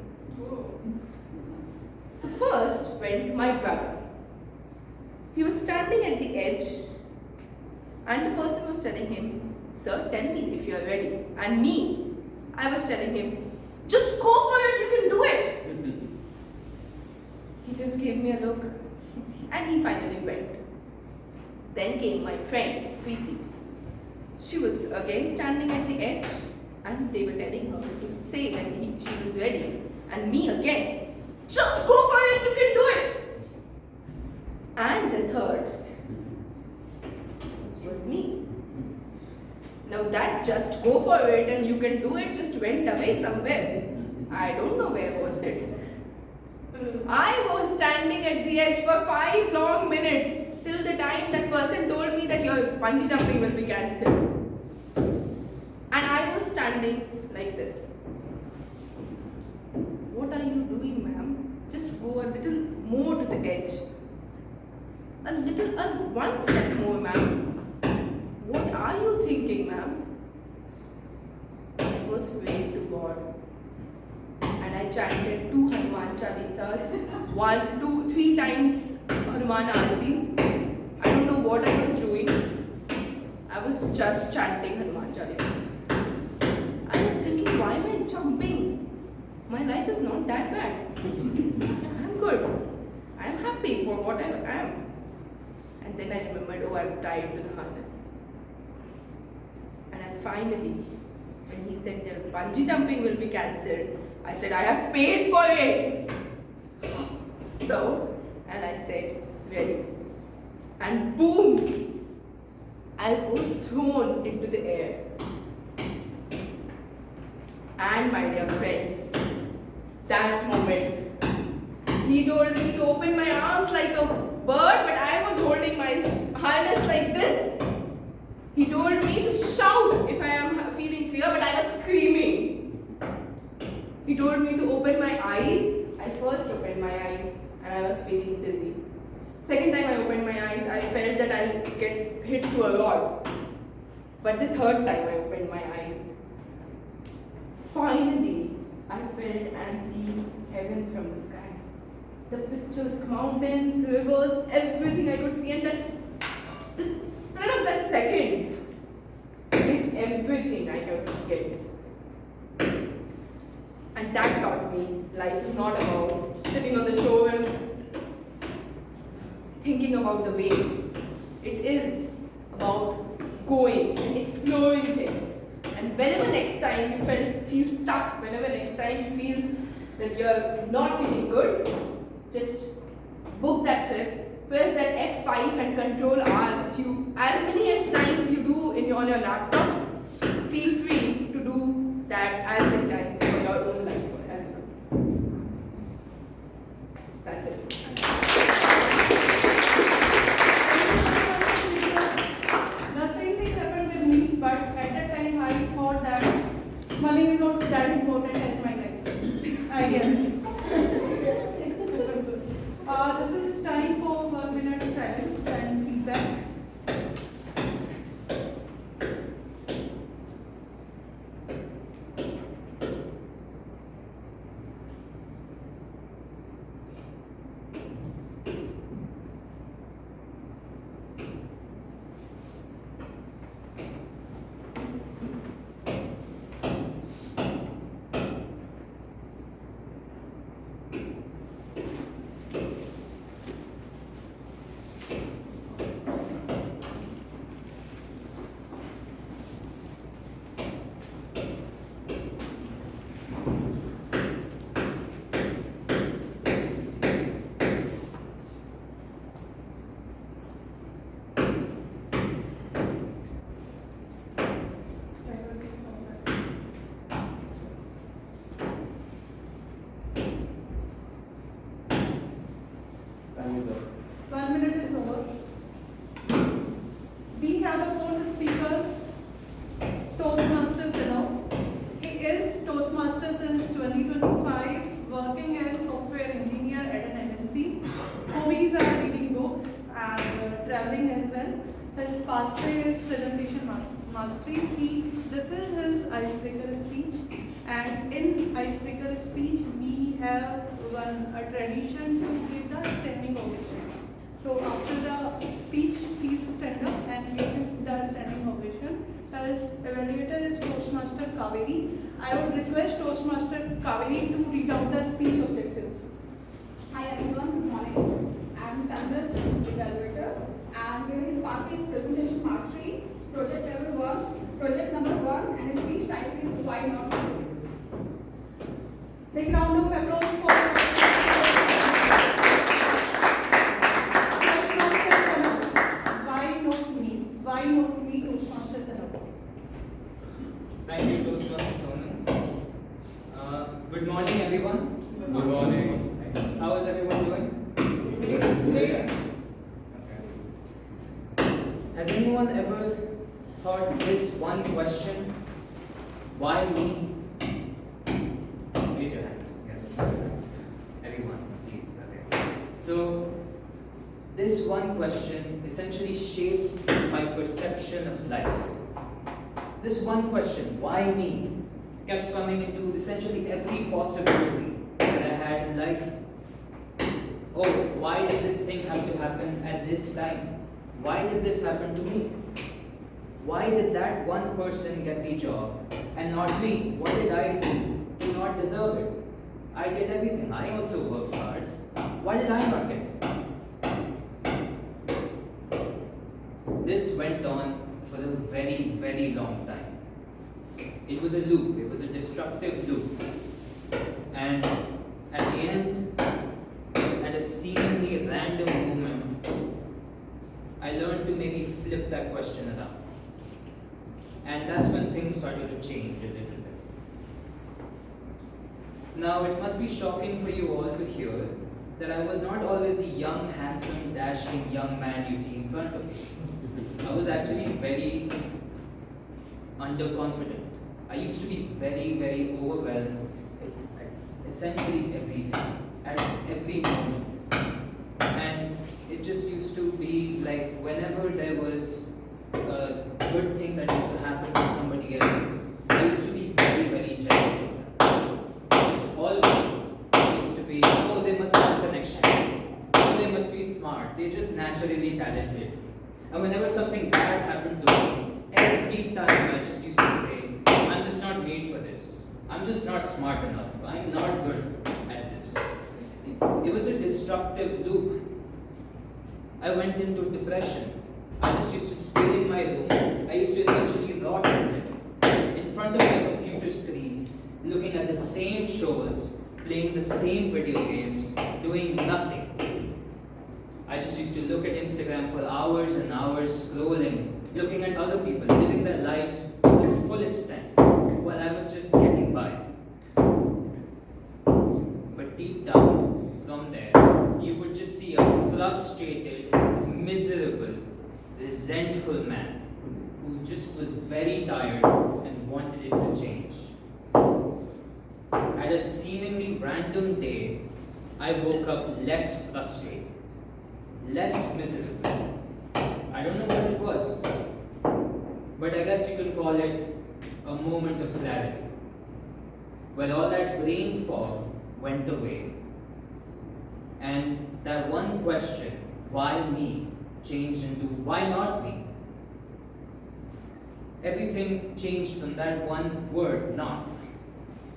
So first went my brother. He was standing at the edge and the person was telling him, sir, tell me if you are ready. And me, I was telling him, just go for it, you can do it. He just gave me a look and he finally went. Then came my friend, Preeti. She was again standing at the edge and they were telling her to say that she was ready. And me again, just go for it, you can do it. And the third was me. Now that just go for it and you can do it just went away somewhere. I don't know where was it. I was standing at the edge for 5 long minutes till the time that person told me that your bungee jumping will be cancelled. And I was standing like this. What are you doing, ma'am? Just go a little more to the edge. One step more, ma'am. What are you thinking, ma'am? I was praying to God. And I chanted 2 Hanuman Chalisas, 1, 2, 3 times Hanuman Arati. I don't know what I was doing. I was just chanting Hanuman Chalisas. I was thinking, why am I jumping? My life is not that bad. I'm good. I'm happy for what I am. And then I remembered, oh, I'm tied to the harness. And I finally, when he said the bungee jumping will be cancelled, I said, I have paid for it. So, and I said, ready. And boom, I was thrown into the air. And my dear friends, that moment, he told me to open my arms like a bird, but I was holding my harness like this. He told me to shout if I am feeling fear, but I was screaming. He told me to open my eyes. I first opened my eyes and I was feeling dizzy. Second time I opened my eyes, I felt that I'll get hit to a rod. But the third time I opened my eyes, finally I felt and see heaven from the sky. The pictures, mountains, rivers, everything I could see, and the split of that second did everything I could get. And that taught me life is not about sitting on the shore and thinking about the waves. It is about going and exploring things. And whenever next time you feel stuck, whenever next time you feel that you're not feeling good, just book that trip, press that F5 and Control R with you as many times you do on your laptop. Feel free to do that as many times for your own life as well. That's it. The same thing happened with me, but at that time I thought that money is not that important as my life. I guess. This is time for 1 minute silence and feedback. Time is up. 1 minute is over. We have a fourth speaker, Toastmaster Tilak. He is Toastmaster since 2025, working as software engineer at an MNC. Hobbies are reading books and traveling as well. His pathway is presentation mastery. This is his icebreaker speech, and in icebreaker speech we have a tradition to give the standing ovation. So after the speech, please stand up and give the standing ovation. As evaluator is Toastmaster Kaveri. I would request Toastmaster Kaveri to read out the speech objectives. Hi everyone, good morning. I'm Tandra's evaluator, and his pathway is presentation mastery, project level 1, project number 1, and his speech title is Why Not Today. Big round of applause for Why not me, Toastmaster Tilak? Thank you, Toastmaster Sonam. Good morning, everyone. Good morning. How is everyone doing? Great. Has anyone ever thought this one question? Why me? Raise your hand. Yeah. Everyone, please. Okay. So, this one question essentially shaped my perception of life. This one question, why me, kept coming into essentially every possibility that I had in life. Oh, why did this thing have to happen at this time? Why did this happen to me? Why did that one person get the job and not me? What did I do to not deserve it? I did everything. I also worked hard. Why did I not get it? This went on for a very, very long time. It was a loop. It was a destructive loop. And at the end, at a seemingly random moment, I learned to maybe flip that question around. And that's when things started to change a little bit. Now, it must be shocking for you all to hear that I was not always the young, handsome, dashing young man you see in front of you. I was actually very underconfident. I used to be very, very overwhelmed at essentially everything, at every moment. And it just like whenever there was a good thing that used to happen to somebody else, I used to be very, very jealous of them. Just always used to be, oh, they must have connections. Oh, they must be smart. They're just naturally talented. And whenever something bad happened to me, every time I just used to say, I'm just not made for this. I'm just not smart enough. I'm not good at this. It was a destructive loop. I went into depression. I just used to stay in my room. I used to essentially rot in it, in front of my computer screen, looking at the same shows, playing the same video games, doing nothing. I just used to look at Instagram for hours and hours, scrolling, looking at other people, living their lives to the full extent, while I was just getting by. But deep down, from there, you would just see a frustrated, miserable, resentful man who just was very tired and wanted it to change. At a seemingly random day, I woke up less frustrated, less miserable. I don't know what it was, but I guess you can call it a moment of clarity, where all that brain fog went away, and that one question, why me, changed into why not me? Everything changed from that one word, not.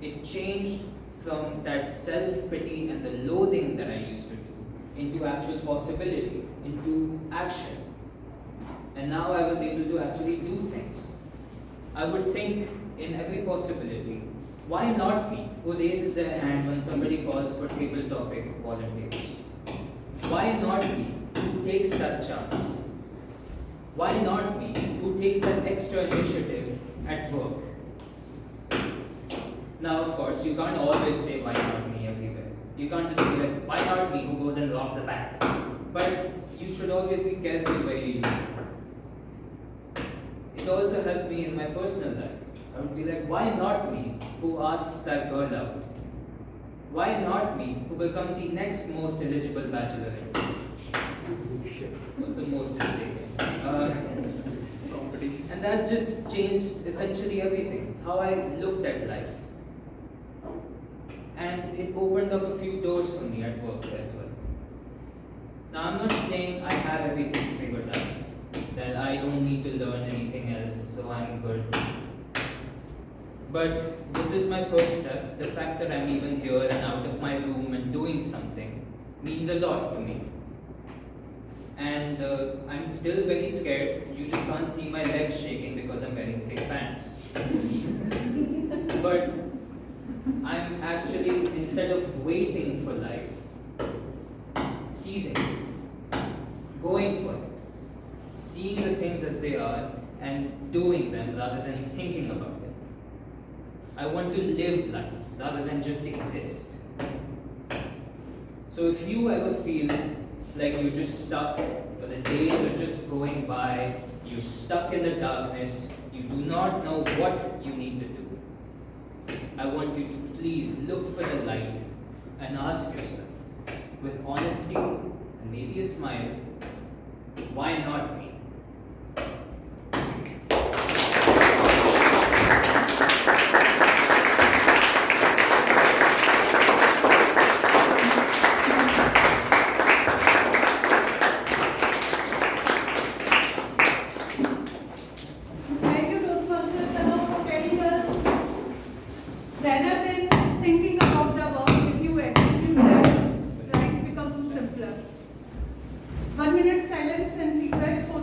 It changed from that self-pity and the loathing that I used to do into actual possibility, into action. And now I was able to actually do things. I would think in every possibility, why not me, who raises their hand when somebody calls for table topic volunteers? Why not me, who takes that chance? Why not me, who takes an extra initiative at work? Now, of course, you can't always say why not me everywhere. You can't just be like, why not me, who goes and robs a bank? But you should always be careful where you use it. It also helped me in my personal life. I would be like, why not me, who asks that girl out? Why not me, who becomes the next most eligible bachelorette? The most is taken. And that just changed essentially everything, how I looked at life. And it opened up a few doors for me at work as well. Now, I'm not saying I have everything figured out, that I don't need to learn anything else, so I'm good. But this is my first step. The fact that I'm even here and out of my room and doing something means a lot to me. And I'm still very scared. You just can't see my legs shaking because I'm wearing thick pants. But I'm actually, instead of waiting for life, seizing it, going for it, seeing the things as they are and doing them rather than thinking about it. I want to live life rather than just exist. So if you ever feel like you're just stuck, or the days are just going by, you're stuck in the darkness, you do not know what you need to do, I want you to please look for the light and ask yourself, with honesty and maybe a smile, why not me? Thank you, Toastmasters fellow, for telling us, rather than thinking about the work, if you execute that, life becomes simpler. 1 minute silence and feedback for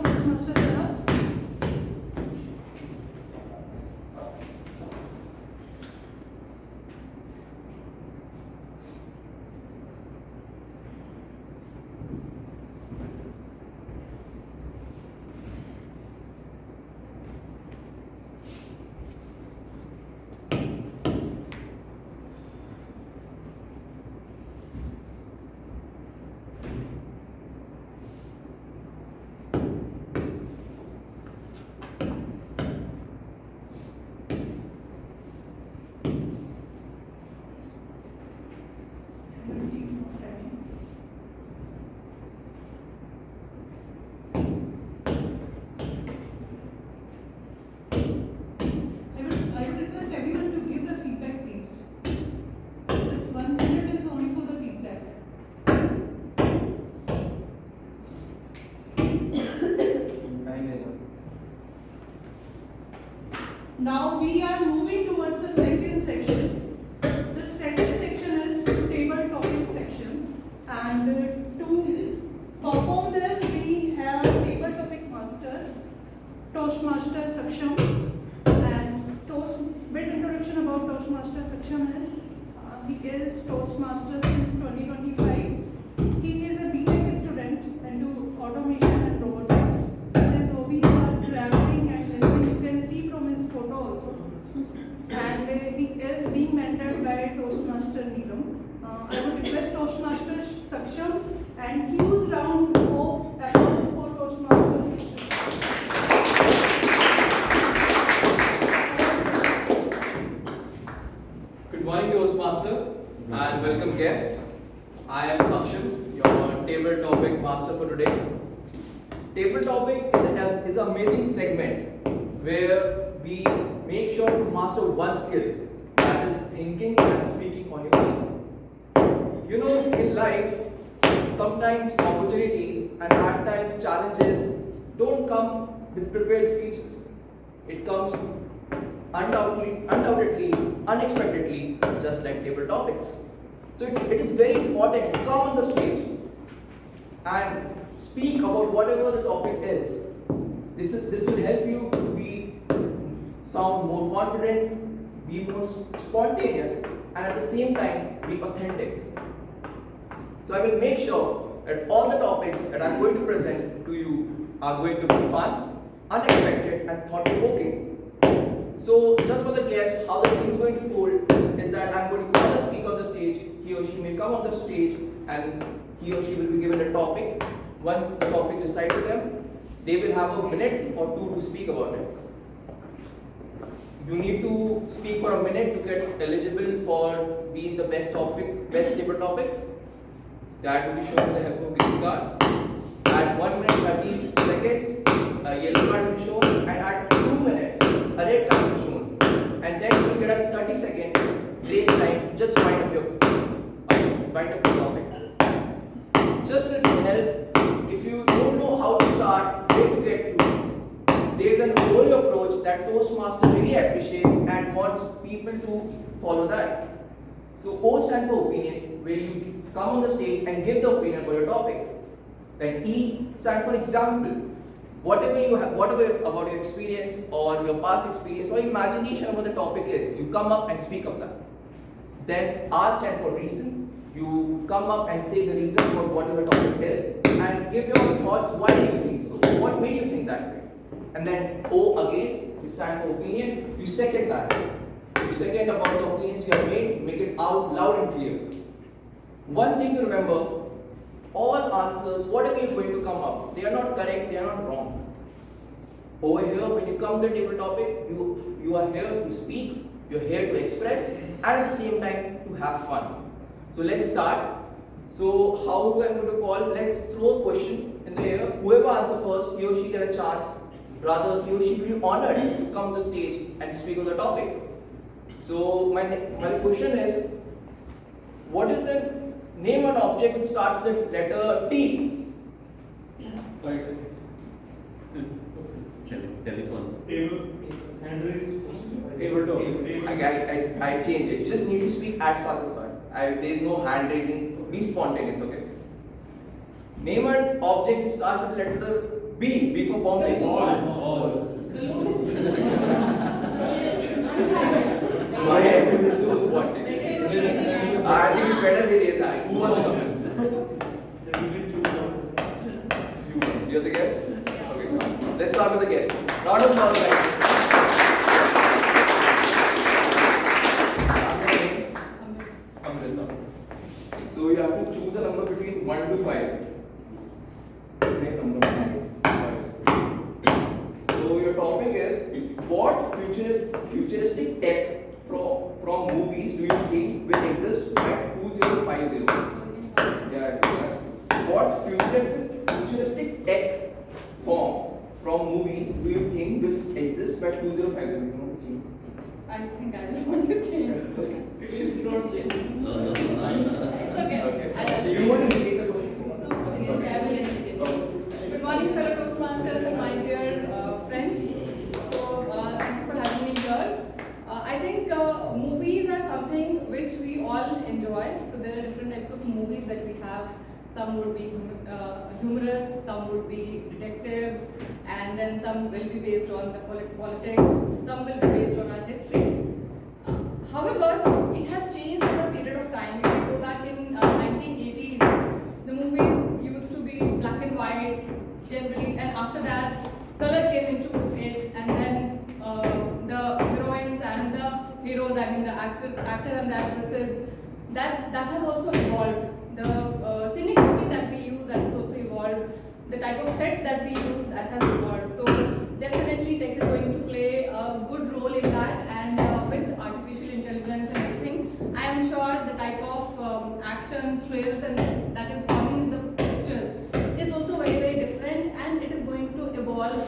Now we are moving towards the second section. The second section is table topic section, and to perform this we have table topic master, Toastmaster Saksham, and bit introduction about Toastmaster Saksham is he is Toastmaster since 2025. He is a B.Tech student into automation and robotics. His hobbies are traveling and living. You can see from his photo also. And he is being mentored by Toastmaster Neelam. I would request Toastmaster Saksham and huge round of applause for Toastmaster Saksham. Good morning, Toastmaster, and welcome guests. I am Saksham, your table topic master for today. Table topic is an amazing segment where we make sure to master one skill, that is thinking and speaking on your feet. You know, in life, sometimes opportunities and at times challenges don't come with prepared speeches. It comes undoubtedly, unexpectedly, just like table topics. So it is very important to come on the stage and speak about whatever the topic is. This will help you to sound more confident, be more spontaneous, and at the same time be authentic. So I will make sure that all the topics that I'm going to present to you are going to be fun, unexpected, and thought-provoking. So just for the guests, how the thing is going to fold is that I'm going to call a speaker on the stage. He or she may come on the stage and he or she will be given a topic. Once the topic is assigned to them, they will have a minute or two to speak about it. You need to speak for a minute to get eligible for being the best table topic. That will be shown with the help of green card. At 1 minute 30 seconds, a yellow card will be shown, and at 2 minutes, a red card will be shown. And then you will get a 30-second grace time to just wind up your topic. Just a little help, if you don't know how to start, where to get to, there is an overview approach that Toastmasters really appreciate and wants people to follow that. So O stands for opinion, where you come on the stage and give the opinion about your topic. Then E stands for example. Whatever about your experience or your past experience or imagination of what the topic is, you come up and speak of that. Then R stands for reason. You come up and say the reason for whatever topic is and give your thoughts. Why do you think so? What made you think that way? And then O again, it stands for opinion. You second that. You second about the opinions you have made, make it out loud and clear. One thing to remember, all answers, whatever you're going to come up, they are not correct, they are not wrong. Over here, when you come to the table topic, you are here to speak, you're here to express, and at the same time, to have fun. So let's start. So how I'm going to call, let's throw a question in the air. Whoever answers first, he or she get a chance. Rather, he or she will be honored to come to the stage and speak on the topic. So my question is, what is the name an object which starts with the letter T? Telephone. Table. Hand raise. Tabletop. I changed it. You just need to speak as fast as possible. There is no hand raising. Be spontaneous, okay? Name an object which starts with the letter B. B for Bombay. Ball. Why are you so spontaneous? I think it's better we raise hands. Who wants to come in? You're the guest? Okay. Let's start with the guest. Round of applause, guys. So you have to choose a number between 1 to 5. Okay, number 5. So your topic is, what futuristic tech from movies do you think will exist by 2050? Yeah. What futuristic tech from movies do you think will exist by 2050? I think I don't want to change. Please do not change. It's okay. Do you want to repeat the question? Good morning, fellow Toastmasters and my dear friends. So, thank you for having me here. some would be humorous, some would be detectives, and then some will be based on the politics, some will be based on our history. However, it has changed over a period of time. If you go back in 1980s, the movies used to be black and white generally, and after that, color came into it, and then the heroines and the heroes, I mean the actor and the actresses, that have also evolved. The scenic beauty that we use, that has also evolved. The type of sets that we use, that has evolved. So definitely tech is going to play a good role in that, and with artificial intelligence and everything, I am sure the type of action, thrills, and that is coming in the pictures is also very, very different, and it is going to evolve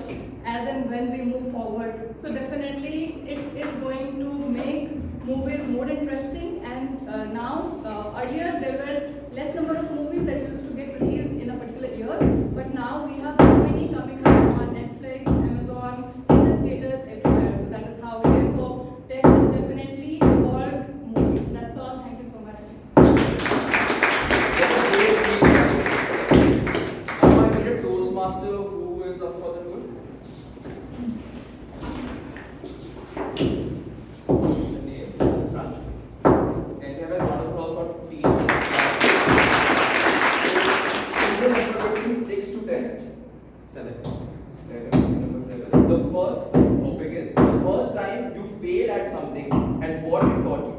as and when we move forward. So definitely it is going to make movies more interesting, and now earlier there were less number of movies that used to get released in a particular year, but now we have so many coming up on Netflix, Amazon, in the theaters, everywhere. So that is how it is. So tech has definitely evolved movies. That's all. Thank you so much. Now I need a Toastmaster who is up for the good. The name, Pranjal. And we have a round of applause for team. Number between 6 to 10. 7. Number 7. The first, the first time you fail at something and what it taught you.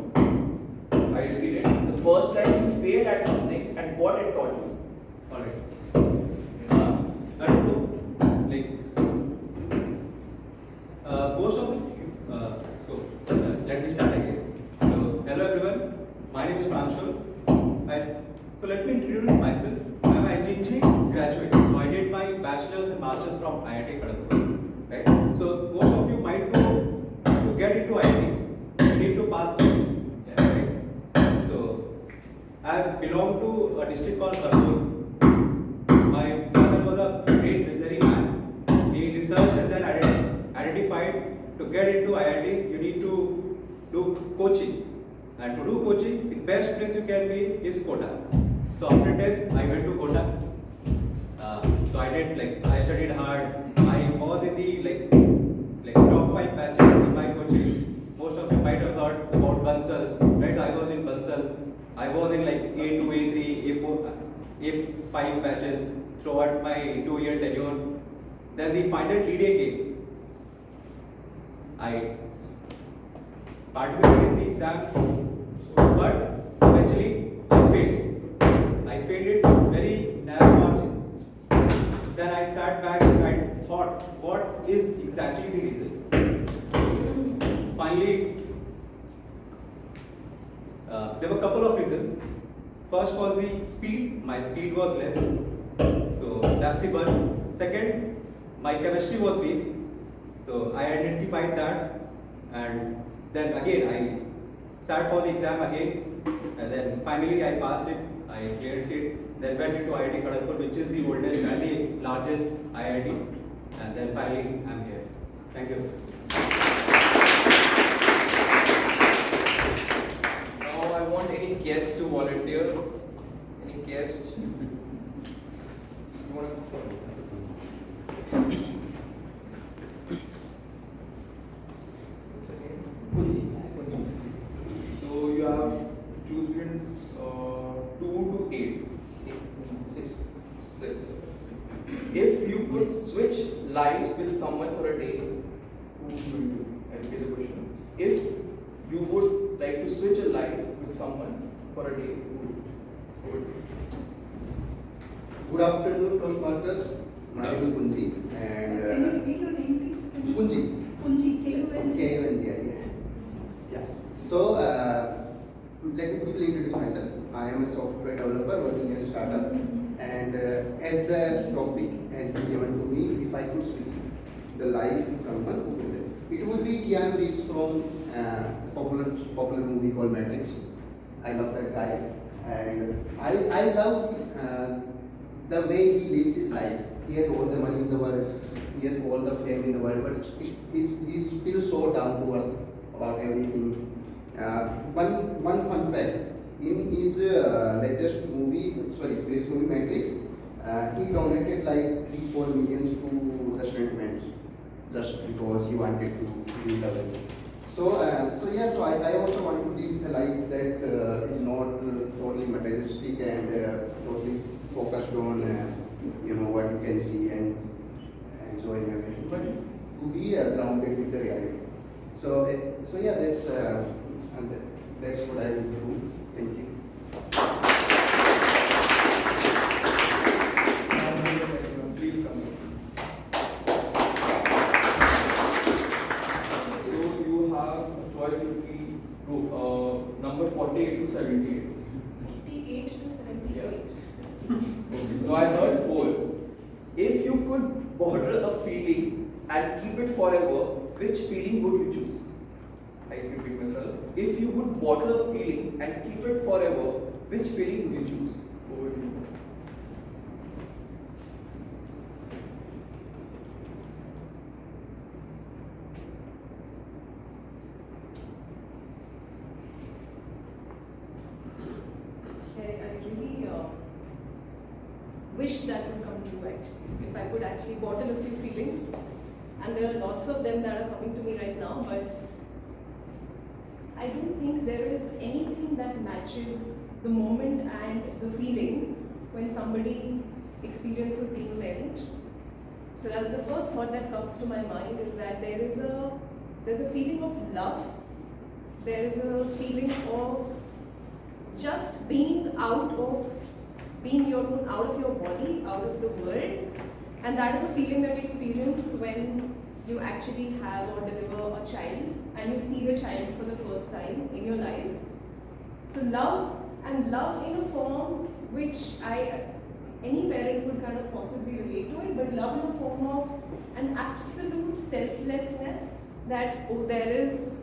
I repeat it. The first time you fail at something and what it taught you. Alright. I don't know. Like most of the let me start again. So hello everyone. My name is Pranjal. So let me introduce myself. I am an engineering graduate. So I did my bachelor's and master's from IIT Kharagpur. Right. So most of you might know to get into IIT, you need to pass it. Yeah, right. So I belong to a district called Kharagpur. My father was a great visionary man. He researched and then identified to get into IIT, you need to do coaching. And to do coaching, the best place you can be is Kota. So after 10th, I went to Kota. So I studied hard. I was in the top 5 batches in my coaching. Most of you might have heard about Bansal, right? I was in Bansal. I was in like A2, A3, A4, A5 batches throughout my 2-year tenure. Then the final D-Day came. I participated in the exam, but eventually I failed. I failed it very narrow margin. Then I sat back and I thought, what is exactly the reason? Finally, there were a couple of reasons. First was the speed. My speed was less, so that's the one. Second, my chemistry was weak, so I identified that, and then again I sat for the exam again, and then finally I passed it. I cleared it. Then went into IIT Kharagpur, which is the oldest and the largest IIT, and then finally I'm here. Thank you. Now I want any guest to volunteer. Any guest? You want to? So you have to choose between 2 to 8. 6. If you could switch lives with someone for a day, who would you? I repeat the question. If you would like to switch a life with someone for a day, who would you? Good afternoon, Toastmasters. My name is Punji, and Can you repeat your name, please? Punji. Punji, K-U-N-G. K-U-N-G, yeah. So, let me quickly introduce myself. I am a software developer working in a startup, and as the topic has been given to me, if I could switch the life with someone, who would it would be Keanu Reeves from popular movie called Matrix. I love that guy, and I love the way he lives his life. He has all the money in the world, he has all the fame in the world, but he's still so down to earth about everything. One fun fact: in his latest movie, previous movie Matrix, he donated like 3-4 millions to the stuntmen just because he wanted to be loved. So I also want to live a life that is not totally materialistic and totally focused on what you can see and enjoying everything, but to be grounded with the reality. So that's what I will do. Thank you. Please come. So you have a choice between number 48 to 78. 58 to 78. So I heard 4. If you could bottle a feeling and keep it forever, which feeling would you choose? I repeat myself. If you would bottle a feeling and keep it forever, which feeling would you choose? Over to you. I really wish that would come true actually. If I could actually bottle a few feelings, and there are lots of them that are coming to me right now, but I don't think there is anything that matches the moment and the feeling when somebody experiences being a parent. So that's the first thought that comes to my mind, is that there's a feeling of love, there is a feeling of just being out of your body, out of the world, and that is a feeling that you experience when you actually have or deliver a child and you see the child for the first time in your life. So love in a form which any parent would kind of possibly relate to it, but love in a form of an absolute selflessness, that there is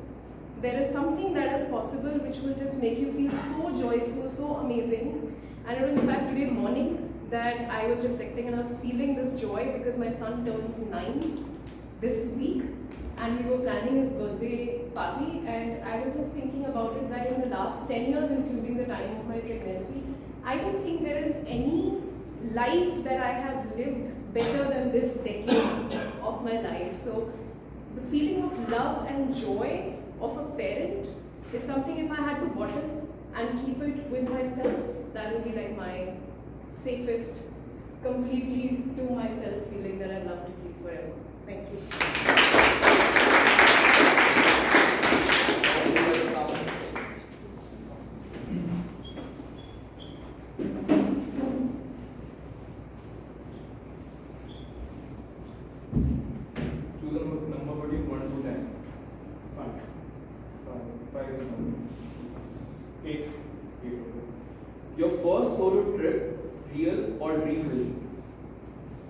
something that is possible which will just make you feel so joyful, so amazing. And it was in fact today morning that I was reflecting and I was feeling this joy because my son turns 9 this week and we were planning his birthday party, and I was just thinking about it that in the last 10 years, including the time of my pregnancy, I don't think there is any life that I have lived better than this decade of my life. So the feeling of love and joy of a parent is something, if I had to bottle and keep it with myself, that would be like my safest, completely to myself feeling that I'd love to keep forever. Thank you. Choose a number between 1 to 10. 5. 5 is number. 8. 8. Your first solo trip, real or dream vision?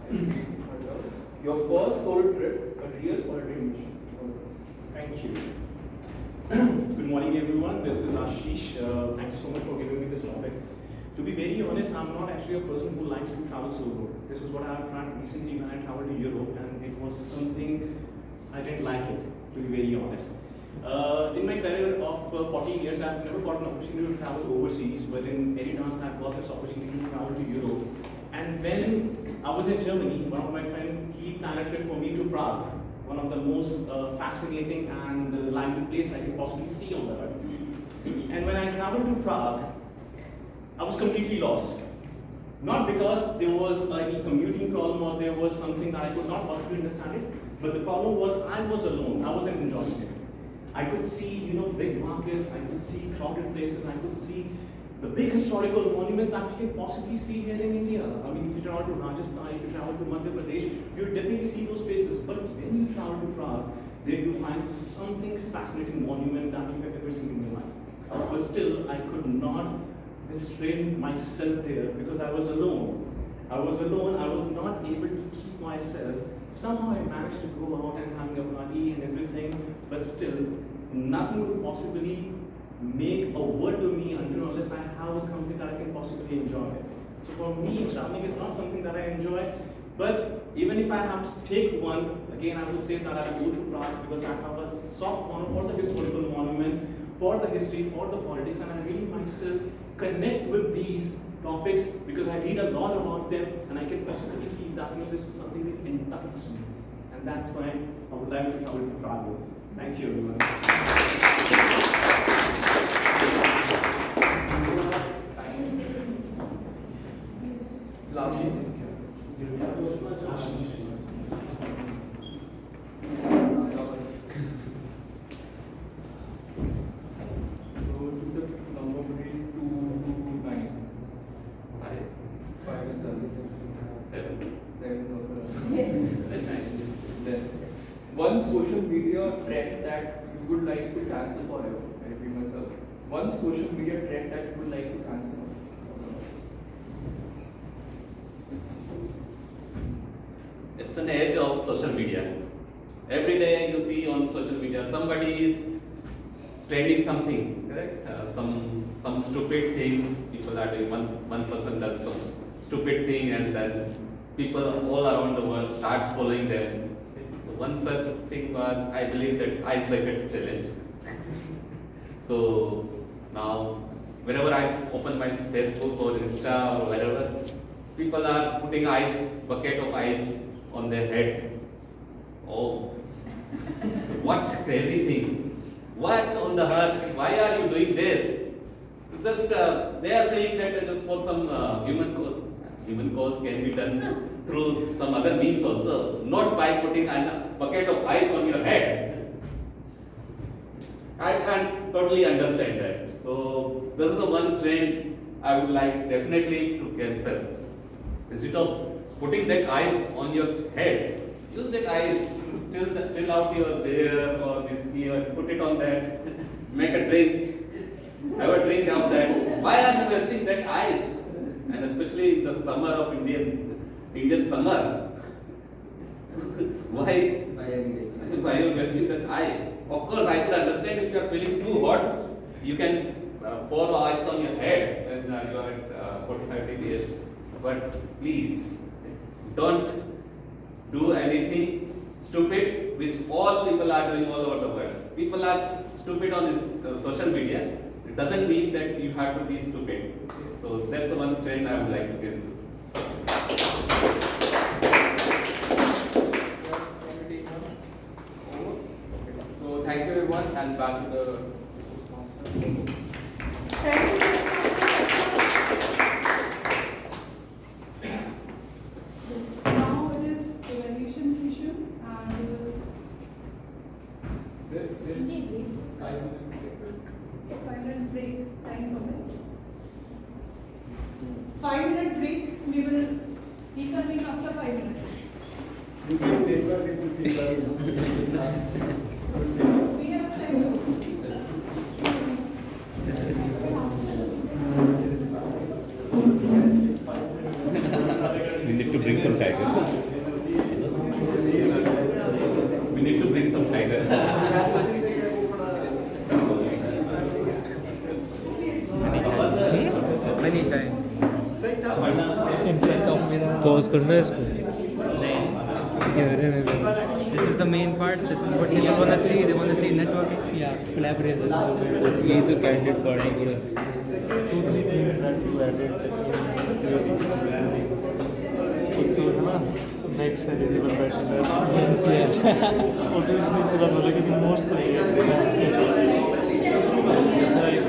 I repeat myself. Your first solo trip, a real or dream vision? Thank you. Good morning, everyone. This is Ashish. Thank you so much for giving me this topic. To be very honest, I'm not actually a person who likes to travel solo. This is what I've tried recently when I traveled to Europe, and it was something I didn't like it, to be very honest. In my career of 14 years, I've never got an opportunity to travel overseas, but in Eridance, I've got this opportunity to travel to Europe. And when I was in Germany, one of my friends, he planned a trip for me to Prague, one of the most fascinating and lively places I could possibly see on the earth. And when I traveled to Prague, I was completely lost. Not because there was any commuting problem or there was something that I could not possibly understand it, but the problem was I was alone. I wasn't enjoying it. I could see, big markets, I could see crowded places, I could see the big historical monuments that you can possibly see here in India. I mean, if you travel to Rajasthan, if you travel to Madhya Pradesh, you'll definitely see those places. But when you travel to Prague, there you find something fascinating monument that you have ever seen in your life. But still, I could not restrain myself there because I was alone. I was not able to keep myself. Somehow I managed to go out and having a party and everything, but still, nothing could possibly make a word to me unless I have a company that I can possibly enjoy. So for me, traveling is not something that I enjoy. But even if I have to take one, again I would say that I'll go to Prague because I have a soft corner for the historical monuments, for the history, for the politics, and I really myself connect with these topics because I read a lot about them and I can personally feel that this is something that entices me. And that's why I would like to travel to Prague. Thank you everyone. One social media trend that you would like to cancel forever. I repeat myself. One social media trend that you would like to cancel forever. It's an edge of social media. Every day you see on social media somebody is trending something, correct? Some stupid things people are doing. One person does some stupid thing and then people all around the world start following them. So one such thing was, I believe, that ice bucket challenge. So now whenever I open my Facebook or Insta or wherever, people are putting bucket of ice on their head. Oh, what crazy thing. What on the earth? Why are you doing this? Just they are saying that just for some human cause. Human cause can be done through some other means also, not by putting a bucket of ice on your head. I can't totally understand that. So this is the one trend I would like definitely to cancel. Instead of putting that ice on your head, use that ice to chill out your beer or whiskey or put it on that, make a drink, have a drink of that. Why are you wasting that ice? And especially in the summer of Indian summer. Why are you wasting that ice? Of course, I could understand if you are feeling too hot, you can pour ice on your head when you are at 45 degrees. But please, don't do anything stupid which all people are doing all over the world. People are stupid on this social media. It doesn't mean that you have to be stupid. So that's the one trend I would like to cancel. So thank you everyone and back to the Thank you. Yes, now it is evaluation session and 5-minute break, time permits. 5-minute break, we will reconvene after 5 minutes. We have time. We need to bring some tiger. We need to bring some tiger. Many times. In front of me. Pause करना है इसको. This is the main part. This is what people wanna see. They wanna see networking. Yeah, collaboration. ये तो candid part है पूरा. 2-3 things that you added. एक तो है ना next eligible bachelor. Photos में इसके बाद बोले कि the most just like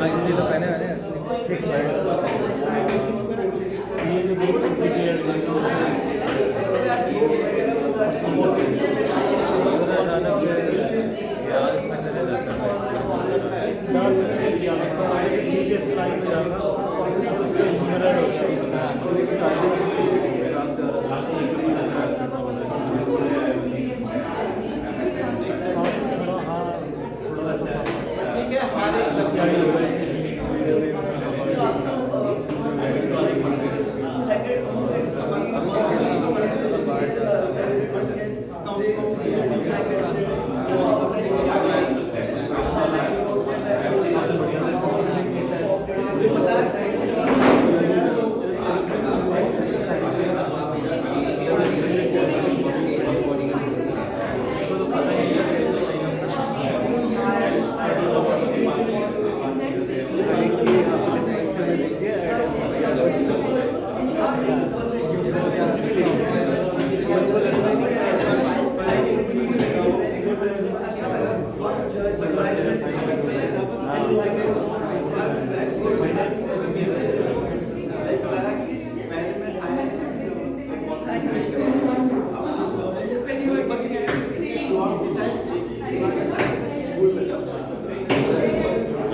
इसलिए तो पहने वाले हैं. ये जो ग्रुप थोड़ा ज़्यादा यार अच्छा रहता Thank you.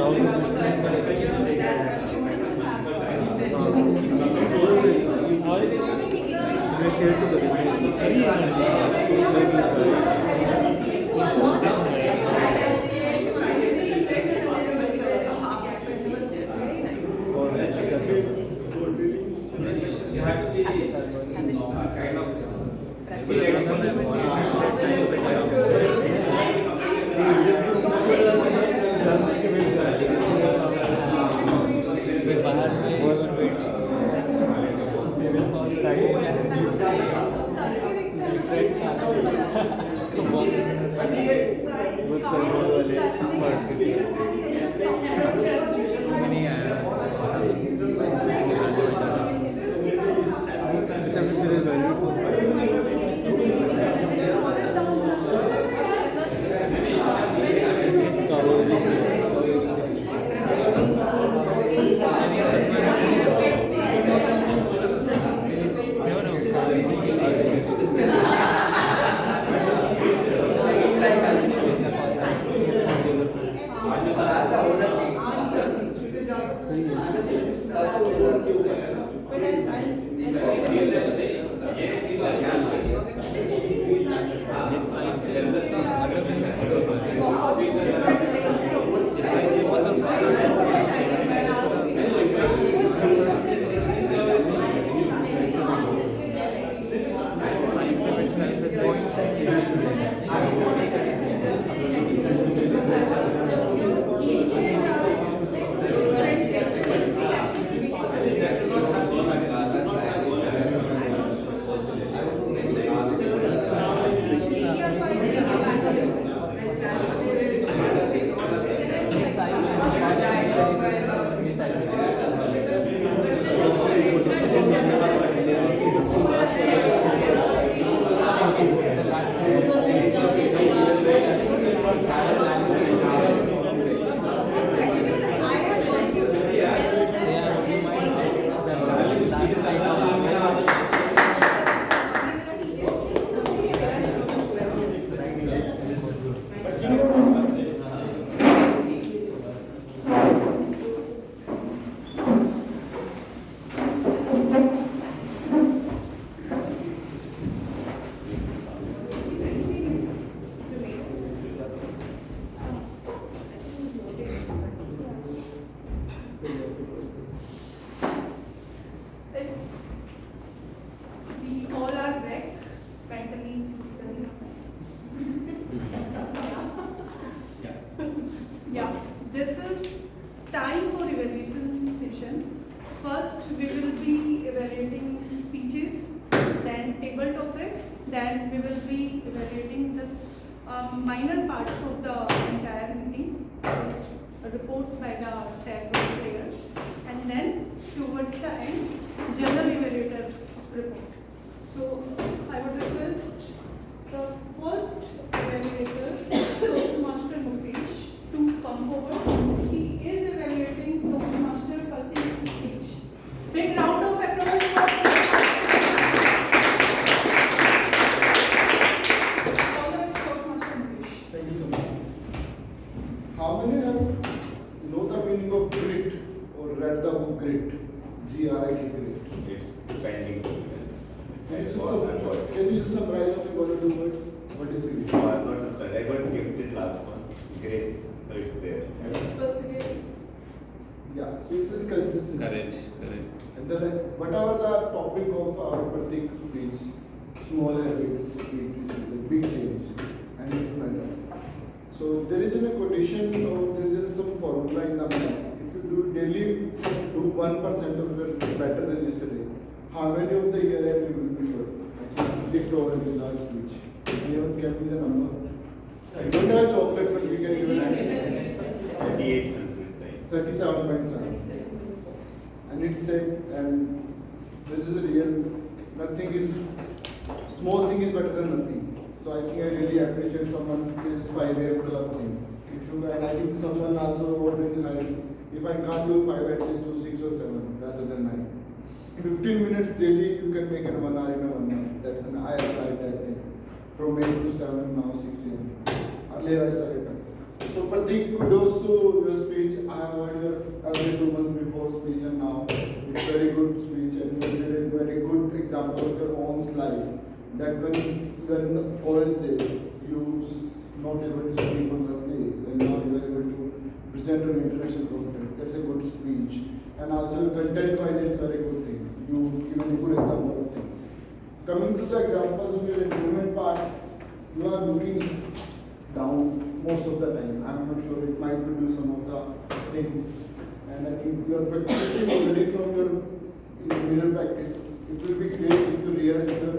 You have to be kind We all are wrecked mentally, yeah, this is time for evaluation session. First, we will be evaluating speeches, then table topics, then we will be evaluating the minor parts of the entire meeting, reports by the tag players, and then towards the end, general evaluator report. So I would request the first evaluator, Toastmaster Mukesh, to come forward. He is evaluating Toastmaster Pratik's speech. Big round of applause for Toastmaster Mukesh. Thank you so much. How many have know the meaning of grit or read the book Grit? G-R-I-T, grit. It's pending. Can you just summarize in 1 or 2 words? What is grit? No, I've not studied. I got gifted last month. Great. So it's there. Perseverance. Yeah, so it's consistency. Courage. And whatever the topic of our Pratik speech, small habits, big decisions, big change, and it matter. So there is a quotation or there is some formula in the mind. If you do daily do 1% of your better than yesterday, how many of the year end you will be sure? I can predict over the last speech. Anyone can be the number. I don't have chocolate, but we can give it 37.7. And it's said, and this is a real, nothing is, small thing is better than nothing. So I think I really appreciate someone says 5 AM club thing. If you, and I think someone also always had, if I can't do 5, at least do 6 or 7 rather than 9. 15 minutes daily, you can make in 1 hour in a 1 hour. That's an I applied that thing. From 8 to 7, now 6 AM. Earlier I started. So Pratik, kudos to your speech. I have heard your earlier 2 months before speech and now it's very good speech and you did a very good example of your own life. That when you were in college days, you not able to speak on the stage and now you are able to present an international conference. That's a good speech. And also content wise it's very good thing. You given a good example of things. Coming to the examples of your improvement part, you are looking down most of the time. I'm not sure, it might produce some of the things. And I think you are practicing already from your mirror practice. It will be great if you rehearse the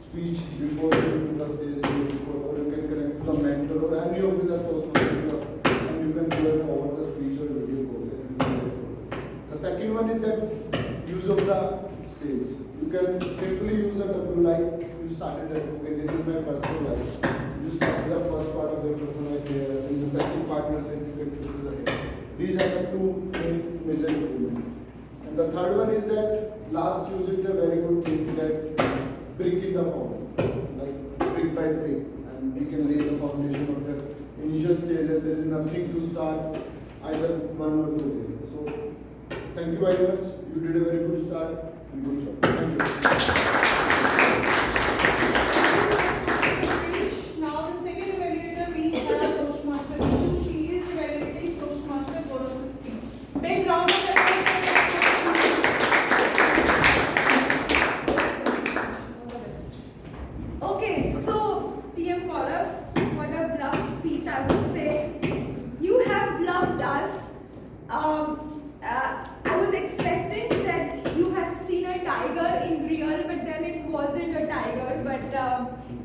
speech before you go to the stage, before, or you can connect to the mentor or any of the Toastmasters and you can learn over the speech or video call. The second one is that use of the stage. You can simply use a W like you started at, okay, this is my personal life. You start the first part of your personal life here, and the second part you said you can do the head. These are the two main major improvements. And the third one is that last use is a very good thing that brick in the form, like brick by brick, and we can lay the foundation of the initial stage and there is nothing to start either one or two days. So thank you very much. You did a very good start and good job. Thank you. Now the second evaluator we have Toastmaster Vishu. She is evaluating Toastmaster Gaurav speech. Big round of applause. Okay, so TM Gaurav, what a bluff speech I would say. You have bluffed us. I was expecting that you have seen a tiger in real, but then it wasn't a tiger. But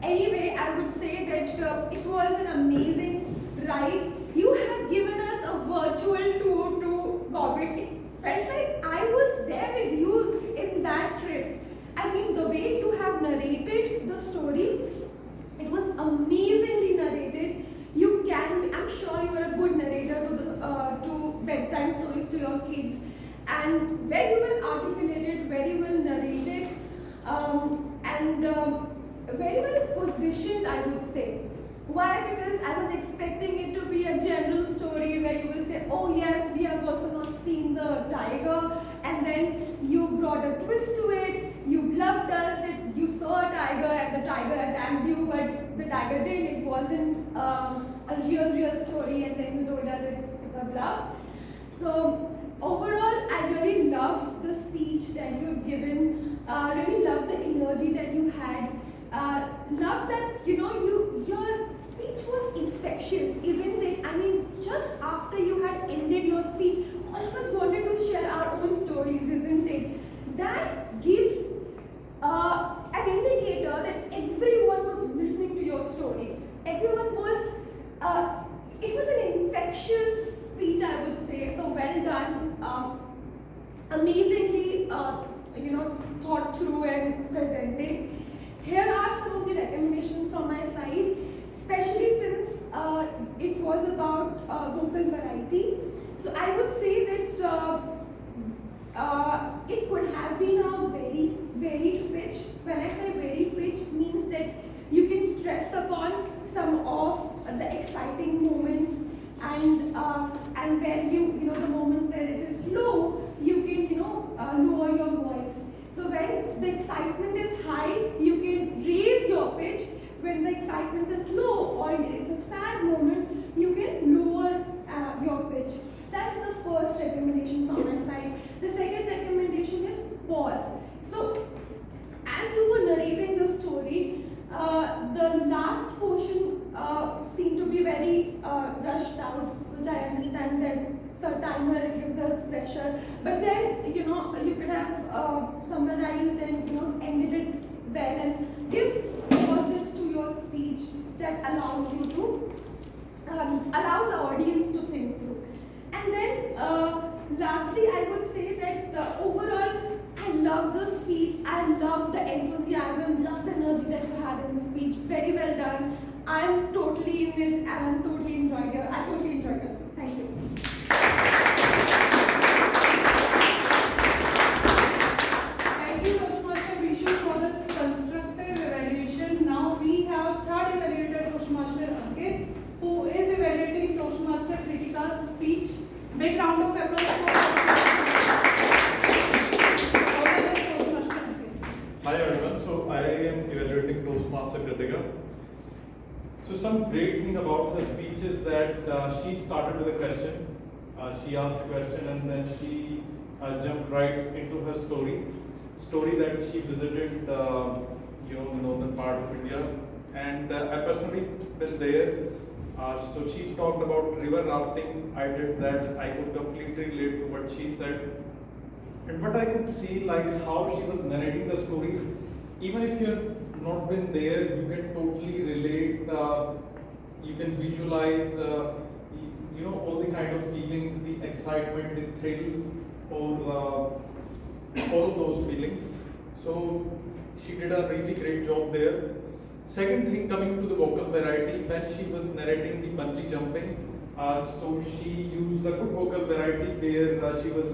anyway, I would say that it was an amazing ride. You have given us a virtual tour to Gorbet. Felt like I was there with you in that trip. I mean, the way you have narrated the story, it was amazingly narrated. You can, I'm sure you are a good narrator to bedtime stories to your kids. And very well articulated, very well narrated, and very well positioned, I would say. Why? Because I was expecting it to be a general story where you will say, oh yes, we have also not seen the tiger, and then you brought a twist to it. You bluffed us that you saw a tiger and the tiger attacked you, but the tiger didn't. It wasn't a real story, and then you told us it's a bluff. So overall, I really love the speech that you've given. Really love the energy that you had. Love that your speech was infectious, isn't it? I mean, just after you had ended your speech, all of us wanted to share our own stories, isn't it? That gives an indicator that everyone was listening to your story. Everyone was. It was an infectious speech, I would say. So well done. Amazingly, thought through and presented. Here are some of the recommendations from my side, especially since it was about vocal variety. So I would say that it could have been a very varied pitch. When I say varied pitch, means that you can stress upon some of the exciting moments and where the moments where it is low, you can lower your voice. So when the excitement is high, you can raise your pitch. When the excitement is low or it's a sad moment, you can lower your pitch. That's the first recommendation from my side. The second recommendation is pause. So as you were narrating the story, the last portion seemed to be very rushed out, which I understand that timer gives us pressure. But then you could have summarized and ended it well and give pauses to your speech that allows you to allows the audience to think through. And then lastly, I would say that overall, I love the speech. I love the enthusiasm, love the energy that you had in the speech. Very well done. I'm totally in it and I'm totally enjoying it. I totally enjoyed your speech. Thank you. Thank you, Toastmaster Vishu, for this constructive evaluation. Now we have third evaluator, Toastmaster Ankit, who is evaluating Toastmaster Big round of applause for all the best Toastmaster Ankit. Hi everyone, so I am evaluating Toastmaster Kritika. So some great thing about her speech is that she started with a question. She asked a question and then she jumped right into her story that she visited, the northern part of India, and I personally been there. So she talked about river rafting. I did that. I could completely relate to what she said, and what I could see, like how she was narrating the story. Even if you've not been there, you can totally relate. You can visualize. All the kind of feelings, the excitement, the thrill, or all of those feelings. So she did a really great job there. Second thing, coming to the vocal variety, when she was narrating the bungee jumping, so she used a good vocal variety where she was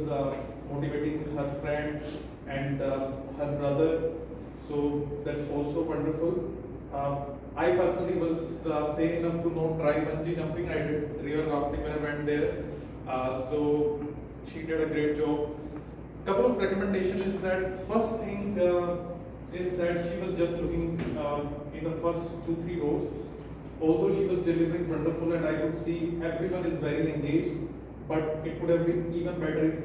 motivating her friend and her brother. So that's also wonderful. I personally was sane enough to not try bungee jumping. I did river rafting when I went there. So she did a great job. Couple of recommendations is that first thing is that she was just looking in the first 2-3 rows. Although she was delivering wonderful and I could see everyone is very engaged, but it would have been even better if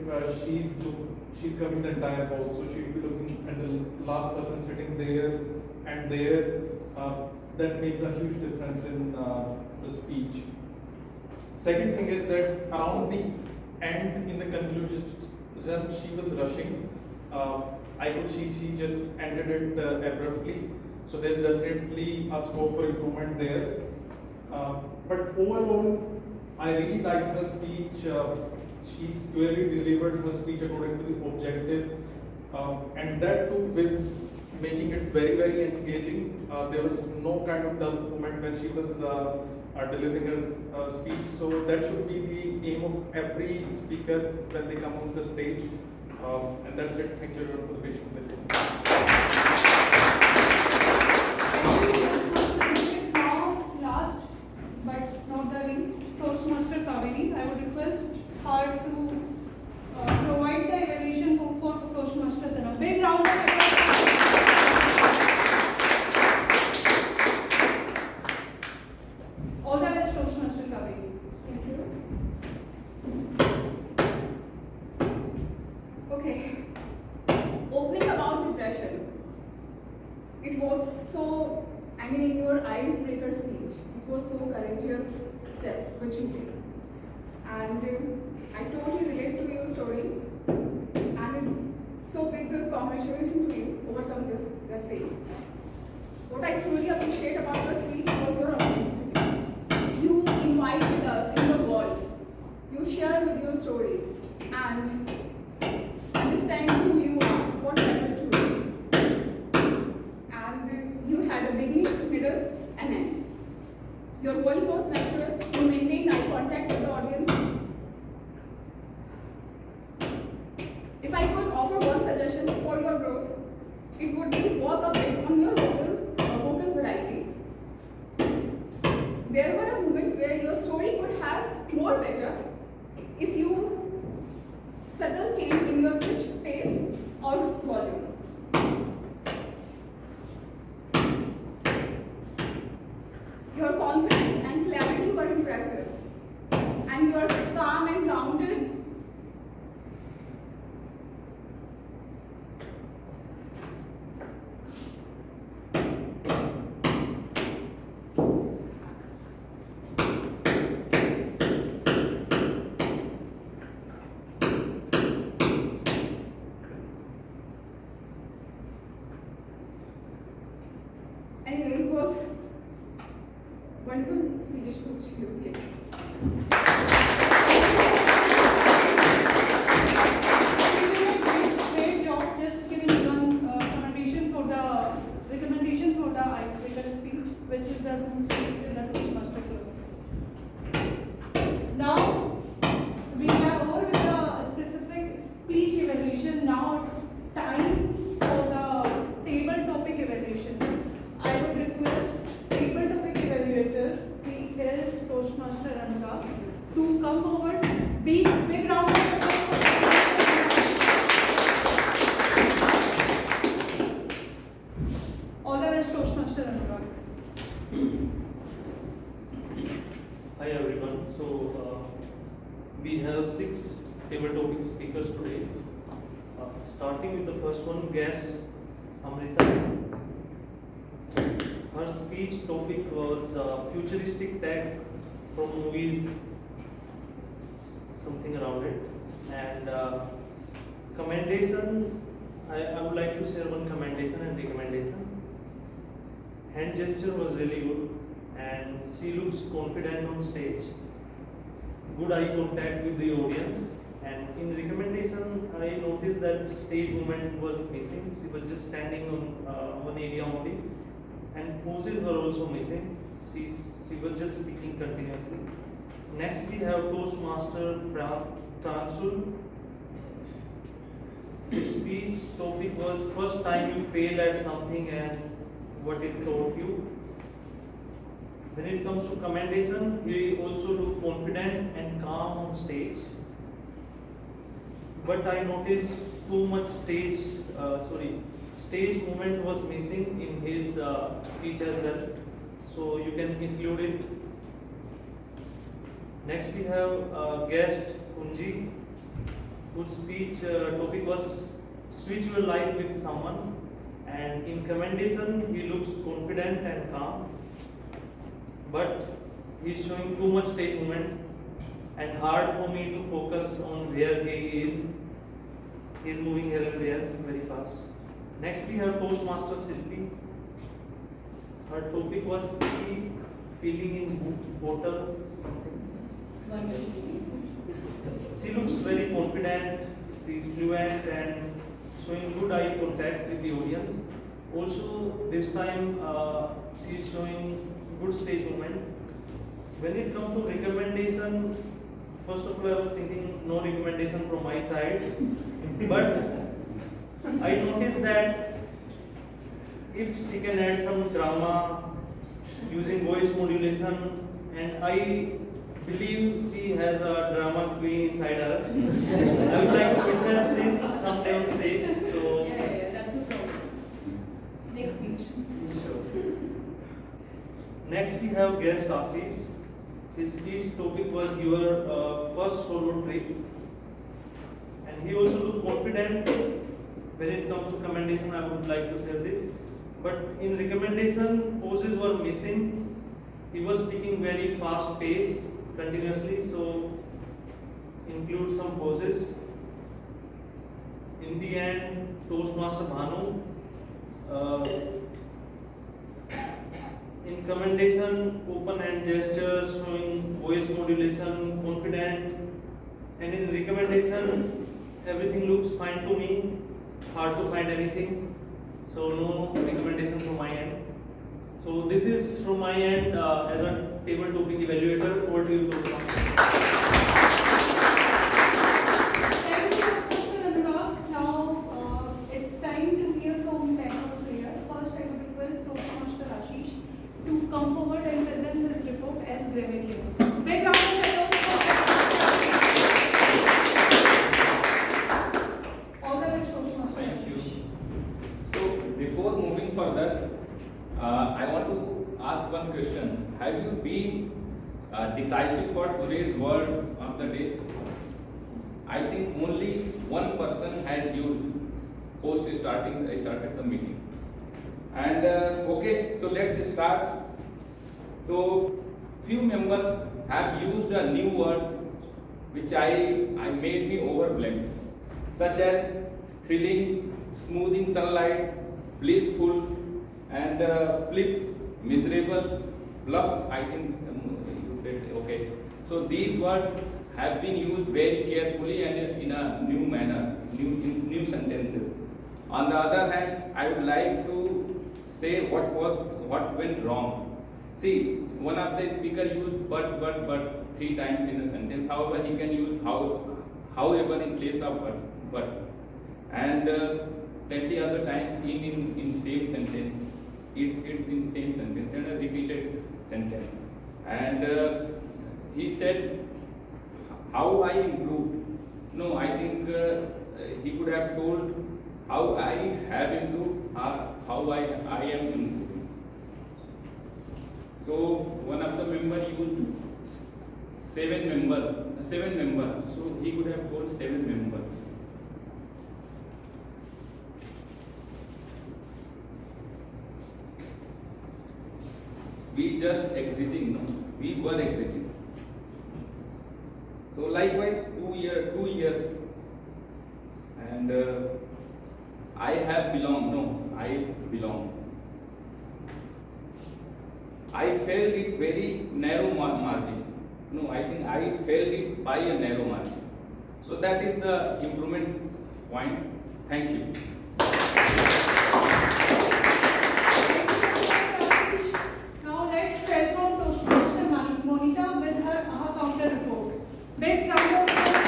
she's covering the entire hall. So she would be looking at the last person sitting there and there. That makes a huge difference in the speech. Second thing is that around the end, in the conclusion, she was rushing. I could see she just ended it abruptly. So there's definitely a scope for improvement there. But overall, I really liked her speech. She squarely delivered her speech according to the objective, and that too with making it very, very engaging. There was no kind of dull moment when she was delivering her speech. So that should be the aim of every speaker when they come on the stage. And that's it. Thank you everyone for the patient listening. Now, last but not the least, Toastmaster Kaveri. I would request her to provide the evaluation for Toastmaster Dana. Big round of applause. All the best, Toastmaster Kaveri. Thank you. Okay. Opening about depression. It was so, in your icebreaker speech, it was so courageous step which you did. And I totally relate to your story. And so big congratulations to you overcome that phase. What I truly appreciate about your speech was your authenticity. You invited us in the world. You shared with your story and understand who you are, what matters to you. And you had a beginning, middle, and end. Your voice was natural. You maintained eye contact with the audience. If I could offer one suggestion for your growth, it would be work a bit on your vocal variety. There were moments where your story could have more better if you subtle change in your pitch, pace, or volume. Your confidence and clarity were impressive, and you are calm and grounded. Big round of applause. All the best, Toastmaster Anurag. Hi everyone. So we have 6 table topic speakers today. Starting with the first one, guest Amrita. Her speech topic was futuristic tech from movies, something around it. And commendation, I would like to share one commendation and recommendation. Hand gesture was really good and she looks confident on stage. Good eye contact with the audience. And in recommendation, I noticed that stage movement was missing. She was just standing on one area only. And poses were also missing. She was just speaking continuously. Next we have Toastmaster Pransul. His speech topic was first time you fail at something and what it taught you. When it comes to commendation, he also looked confident and calm on stage. But I noticed too much stage movement was missing in his speech as well. So you can include it. Next we have guest Kunji, whose speech topic was switch your life with someone. And in commendation, he looks confident and calm. But he's showing too much stage movement and hard for me to focus on where he is. He's moving here and there very fast. Next we have Toastmaster Silpi. Her topic was feeling in bottle something. She looks very confident, she's fluent and showing good eye contact with the audience. Also this time she's showing good stage movement. When it comes to recommendation, first of all I was thinking no recommendation from my side. But I noticed that if she can add some drama using voice modulation, and I believe she has a drama queen inside her. I would like to witness this someday on stage. So Yeah, that's a promise. Next speech. Next we have guest Assis. His speech topic was your first solo trip. And he also looked confident. When it comes to commendation, I would like to say this. But in recommendation, poses were missing. He was speaking very fast pace continuously, so include some poses. In the end, Toastmaster Bhanu. In commendation, open hand gestures, showing voice modulation, confident. And in recommendation, everything looks fine to me. Hard to find anything. So no recommendation from my end. So this is from my end as a table topic evaluator. Over to you, Toastmaster. Thank you, Toastmaster Anurag. Now it's time to hear from men of prayer. First, I would request Toastmaster Ashish to come forward and present his report as Millennium. Big round of applause for all the best, Toastmaster Ashish. So before moving further, I want to ask one question. Have you been decisive for today's word of the day? I think only one person has used post started the meeting. And okay, so let's start. So few members have used a new word which I made me overwhelmed, such as thrilling, smoothing sunlight, blissful, and flip, miserable, bluff. I think you said okay. So these words have been used very carefully and in a new manner, new sentences. On the other hand, I would like to say what went wrong. See, one of the speaker used but 3 times in a sentence. However, he can use however in place of but, and plenty other times in same sentence. It's in same sentence and a repeated sentence. And he said how I improved. No, I think he could have told how I have improved or how I am improving. So one of the member used seven members. So he could have told 7 members. We just exiting, no? We were exiting. So likewise, 2 years, and I have belonged. No, I belong. I felt it very narrow margin. No, I think I felt it by a narrow margin. So that is the improvement point. Thank you. Now let's welcome Toastmaster Monica with her AHA counter report. Big round of applause.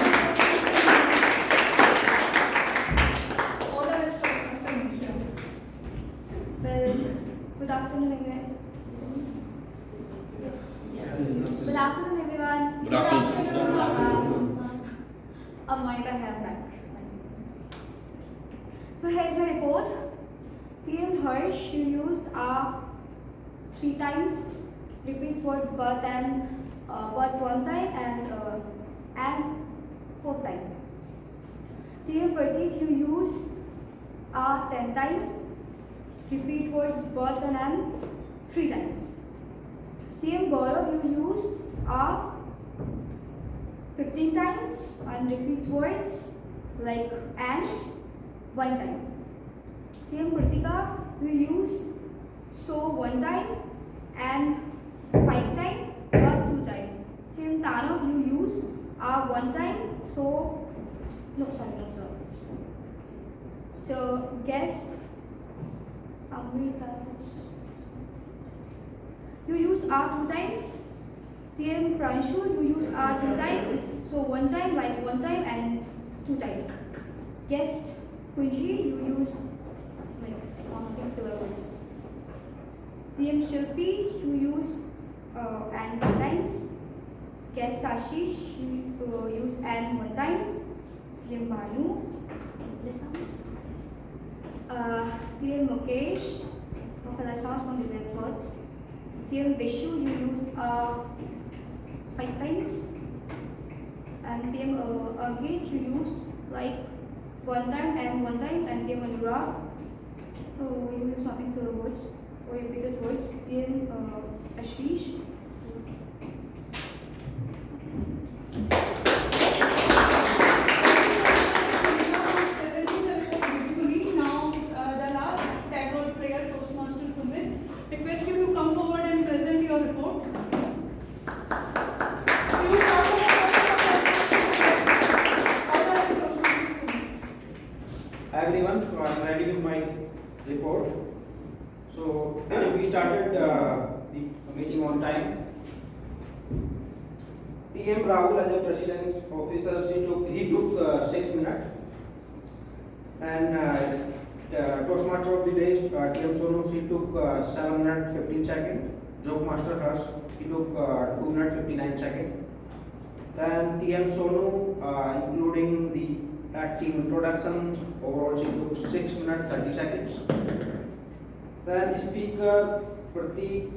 All the rest of Toastmaster Monica. Well, good afternoon, guys. Yes. Good afternoon, everyone. Good afternoon. Monica here back. So here's my report. PM Harsh, you used 3 times. Repeat word but and but 1 time and 4th time. PM Pratik, you used 10 times. Repeat words but and 3 times. PM Gaurav, you used 15 times and repeat words like and 1 time. TM Kritika, you use so 1 time and 5 time but 2 time. TM Tanav, you use 1 time so no. So guest Amrita, you used 2 times. TM Pranshu, you use 2 times, so 1 time like 1 time and 2 times. Guest Kunji, you used like economic words. TM Shilpi, you used and 1 times. Guest Ashish, you used and 1 times. TM Banu, lessons. TM Mukesh, lessons from the red words. TM Vishu, you used 5 times, and TM Ankit, you used like 1 time and 1 time, and TM Anurag, you used nothing filler words or repeated words. TM Ashish. Now, the last tag role player, Toastmaster Sumit, request you to come forward and present your report. Hi everyone, so I am ready with my report. So we started the meeting on time. TM Rahul as a president officer, he took 6 minutes, and Toastmaster of the day, TM Sonu, she took 7 minutes 15 seconds. Joke Master Harsh, he took 2 minutes 59 seconds. Then TM Sonu, including the acting introduction, overall she took 6 minutes 30 seconds. Then speaker Pratik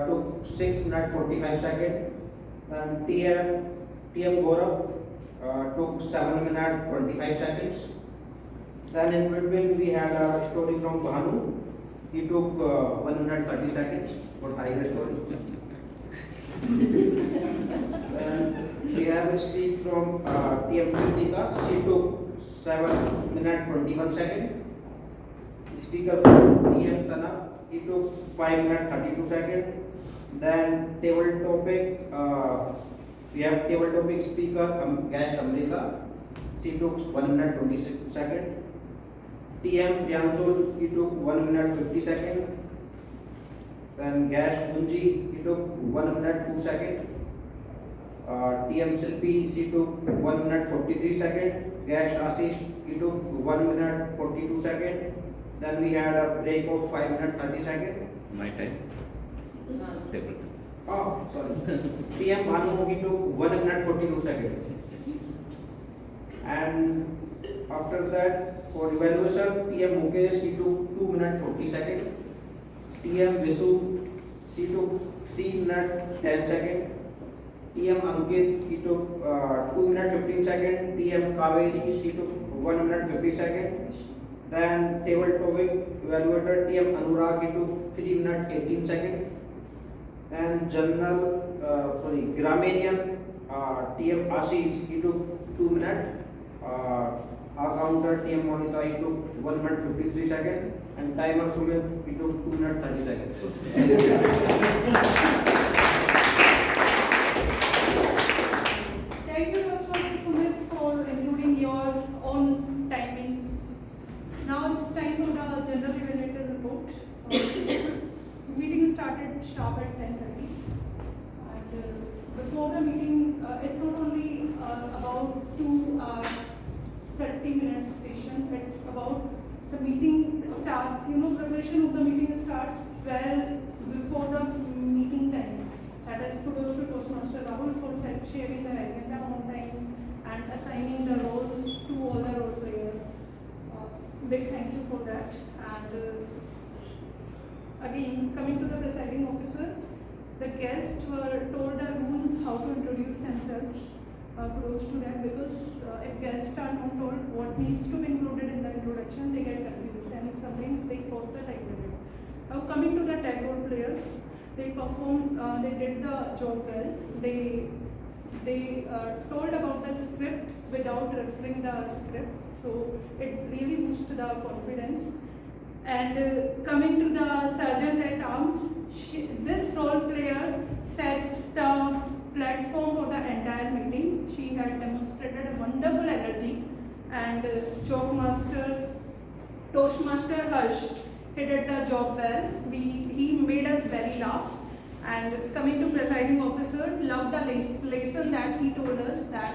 took 6 minutes 45 seconds. Then TM Gaurav took 7 minutes 25 seconds. Then in between we had a story from Bhanu. He took 1 minute 30 seconds for tiger story. Then we have a speak from TM Kritika. She took 7 minutes 21 seconds. Speaker from TM Tana, he took 5 minutes 32 seconds. Then table topic, we have table topic speaker guest Amrita. She took 1 minute 26 seconds. TM Priyansul, he took 1 minute 50 seconds. Then guest Kunji, he took 1 minute 2 seconds. TM Silpi, she took 1 minute 43 seconds. Guest Ashish, he took 1 minute 42 seconds. Then we had a break of 5 minutes 30 seconds. My time. Oh, sorry. TM Bhanu, he took 1 minute 42 seconds. And after that, for evaluation, TM Mukesh, he took 2 minutes 40 seconds. TM Visu, she took 3 minutes 10 seconds. TM Ankit, he took 2 minutes 15 seconds. TM Kaveri, she took 1 minute 50 seconds. Then table topic evaluator TM Anurag, he took 3 minutes 18 seconds. And grammarian TM Ashish, he took 2 minutes. Accounter TM Monita, he took 1 minute 53 seconds. And timer Sumit, he took 2 minutes 30 seconds. Thank you, Toastmasters Sumit, for including your own timing. Now it's time for the general evaluator report. Meeting started sharp at 10:30. And before the meeting, it's not only about 2 30 minutes session, it's about the meeting starts, preparation of the meeting starts well before the meeting time. That is kudos to Toastmaster Rahul for sharing the agenda on time and assigning the roles to all the role players. Big thank you for that. And again, coming to the presiding officer, the guests were told the rule how to introduce themselves. Kudos to them, because if guests are not told what needs to be included in the introduction, they get confused and sometimes they cross the time limit. Now coming to the tag role players, they performed, they did the job well. They told about the script without referring the script, so it really boosted the confidence. And coming to the sergeant at arms, this role player sets the platform for the entire meeting. She had demonstrated a wonderful energy, and Toastmaster Harsh, he did the job well. He made us very laugh. And coming to presiding officer, loved the lesson that he told us, that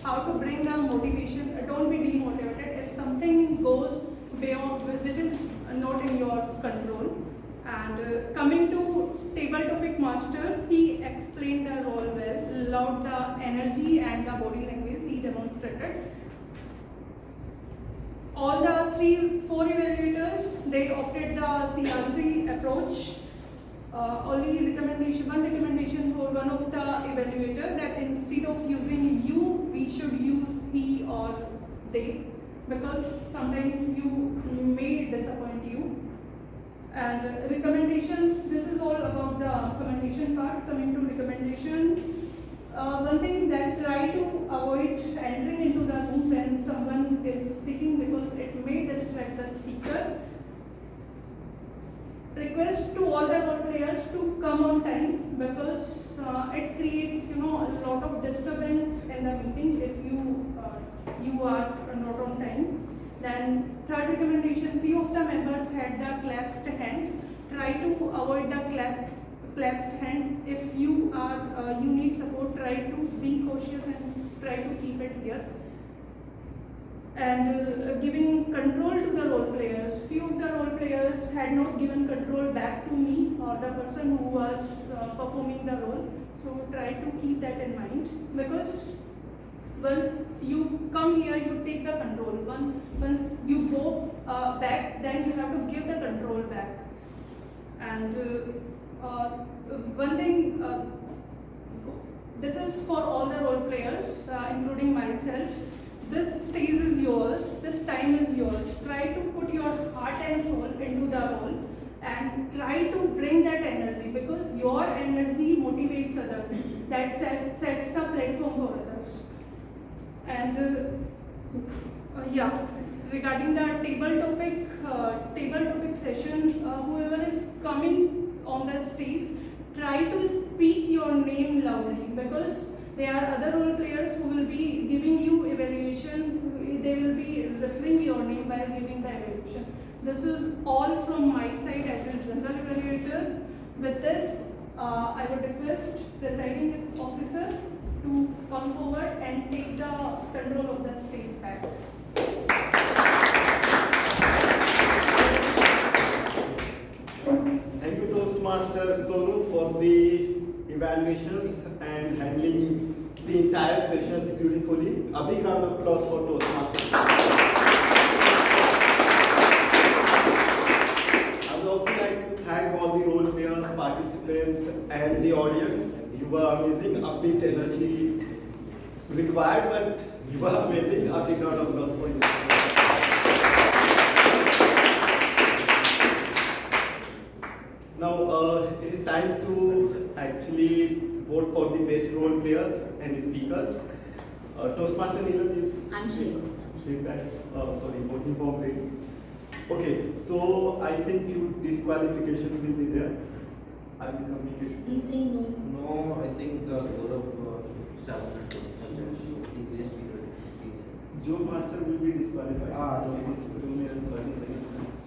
how to bring the motivation. Don't be demotivated if something goes beyond, which is not in your control. And coming to table topic master, he explained the role well, loved the energy and the body language he demonstrated. All the 4 evaluators, they opted the CRC approach. Only one recommendation for one of the evaluator, that instead of using you, we should use he or they, because sometimes you may disappoint you. And recommendations, this is all about the commendation part. Coming to recommendation, one thing that try to avoid entering into the room when someone is speaking, because it may distract the speaker. Request to all the role players to come on time, because it creates a lot of disturbance in the meeting if you are not on time. Then third recommendation, few of the members had the clasped hand. Try to avoid the clasped hand. If you need support, try to be cautious and try to keep it here. And giving control to the role players. Few of the role players had not given control back to me or the person who was performing the role. So try to keep that in mind, because once you come here, you take the control. Once you go back, then you have to give the control back. And one thing, this is for all the role players, including myself. This stage is yours, this time is yours. Try to put your heart and soul into the role and try to bring that energy, because your energy motivates others. That sets the platform for others. And regarding the table topic session, whoever is coming on the stage, try to speak your name loudly, because there are other role players who will be giving you evaluation. They will be referring your name while giving the evaluation. This is all from my side as a general evaluator. With this, I would request presiding officer to come forward and take the control of the stage back. Thank you, Toastmaster Sonu, for the evaluations and handling the entire session beautifully. A big round of applause for Toastmasters. I would also like to thank all the role players, participants, and the audience. You were amazing, a bit energy required, but you were amazing. A big round of applause for you. Now, it is time to actually vote for the best role players and speakers. Toastmaster Neelam is... I'm shaking. Sorry, voting form ready. Okay, so I think few disqualifications will be there. I will communicate. He's saying no. No, I think Gaurav Joke Master will be disqualified. Joke It is 2 minutes and 30 seconds.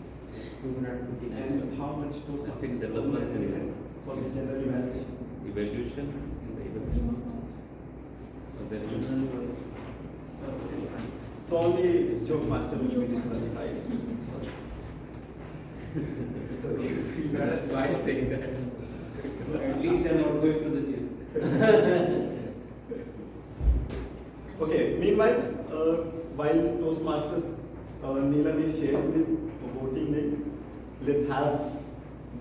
2 minutes 59 And seconds. how much Toastmasters? I think there was one for the general evaluation. Evaluation in the evaluation. So only Joke Master will be disqualified. Sorry. It's okay. That's why I'm saying that. At least I'm not going to the gym. Okay, meanwhile, while Toastmasters Neelam is sharing the voting link, let's have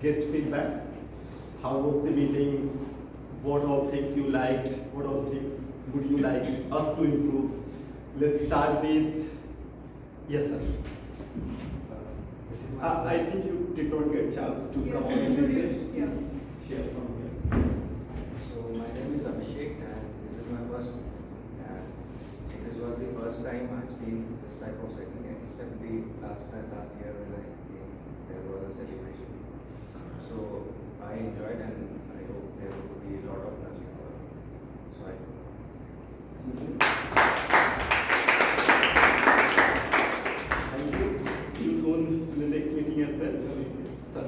guest feedback. How was the meeting? What all things you liked? What all things would you like us to improve? Let's start with, yes sir. I think you did not get a chance to come on in this list. Yes. Share from here. So my name is Abhishek and this is my first and this was the first time I've seen this type of setting except the last year when I came there was a celebration. So I enjoyed and I hope there will be a lot of learning for me. So I Thank you. See you soon in the next meeting as well. Sir.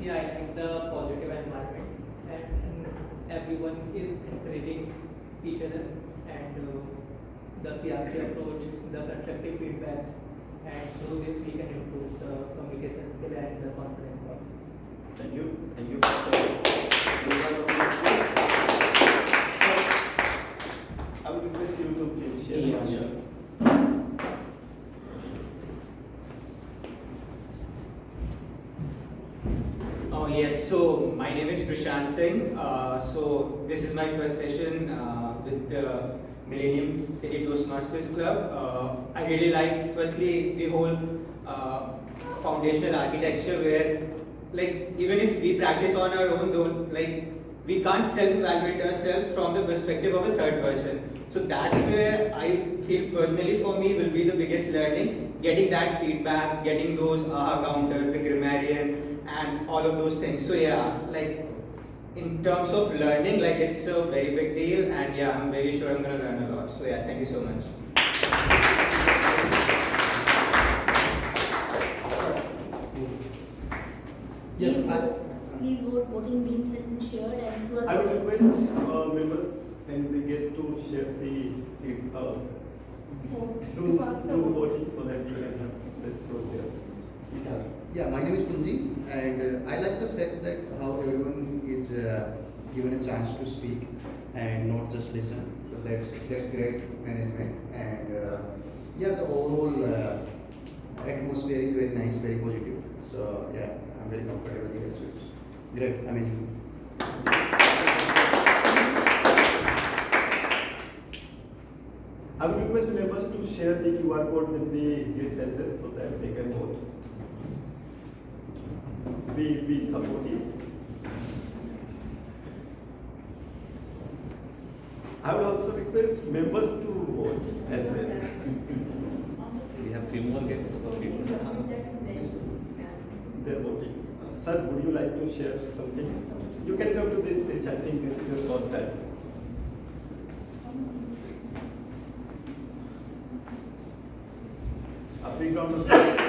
Yeah, I like the positive environment and everyone is encouraging each other and the CRC approach, the constructive feedback, and through this we can improve the communication skill and the confidence level. Thank you. Thank you. I would request you to please share. Yeah, sure. Oh yes, so my name is Prashant Singh. So this is my first session with the Millennium City Toastmasters Club. I really like firstly the whole foundational architecture where like even if we practice on our own though like we can't self-evaluate ourselves from the perspective of a third person. So that's where I feel personally for me will be the biggest learning, getting that feedback, getting those aha counters, the grammarian and all of those things. So yeah, like in terms of learning, like it's a very big deal and yeah, I'm very sure I'm gonna learn a lot. So yeah, thank you so much. Yes, Please vote. Voting link has been shared and you are. I would request members and the guests to share the do the voting so that we can have best progress. Yes, sir. Yeah, my name is Punji, and I like the fact that how everyone is given a chance to speak and not just listen. So that's great management, and yeah, the overall atmosphere is very nice, very positive. So yeah, I'm very comfortable here. So it's great, amazing. I would request members to share the QR code with the guest as well so that they can vote. Be supportive. I would also request members to vote as well. We have few more guests for people. They're voting. Sir, would you like to share something? You can come to this stage. I think this is your first time. A big round of applause.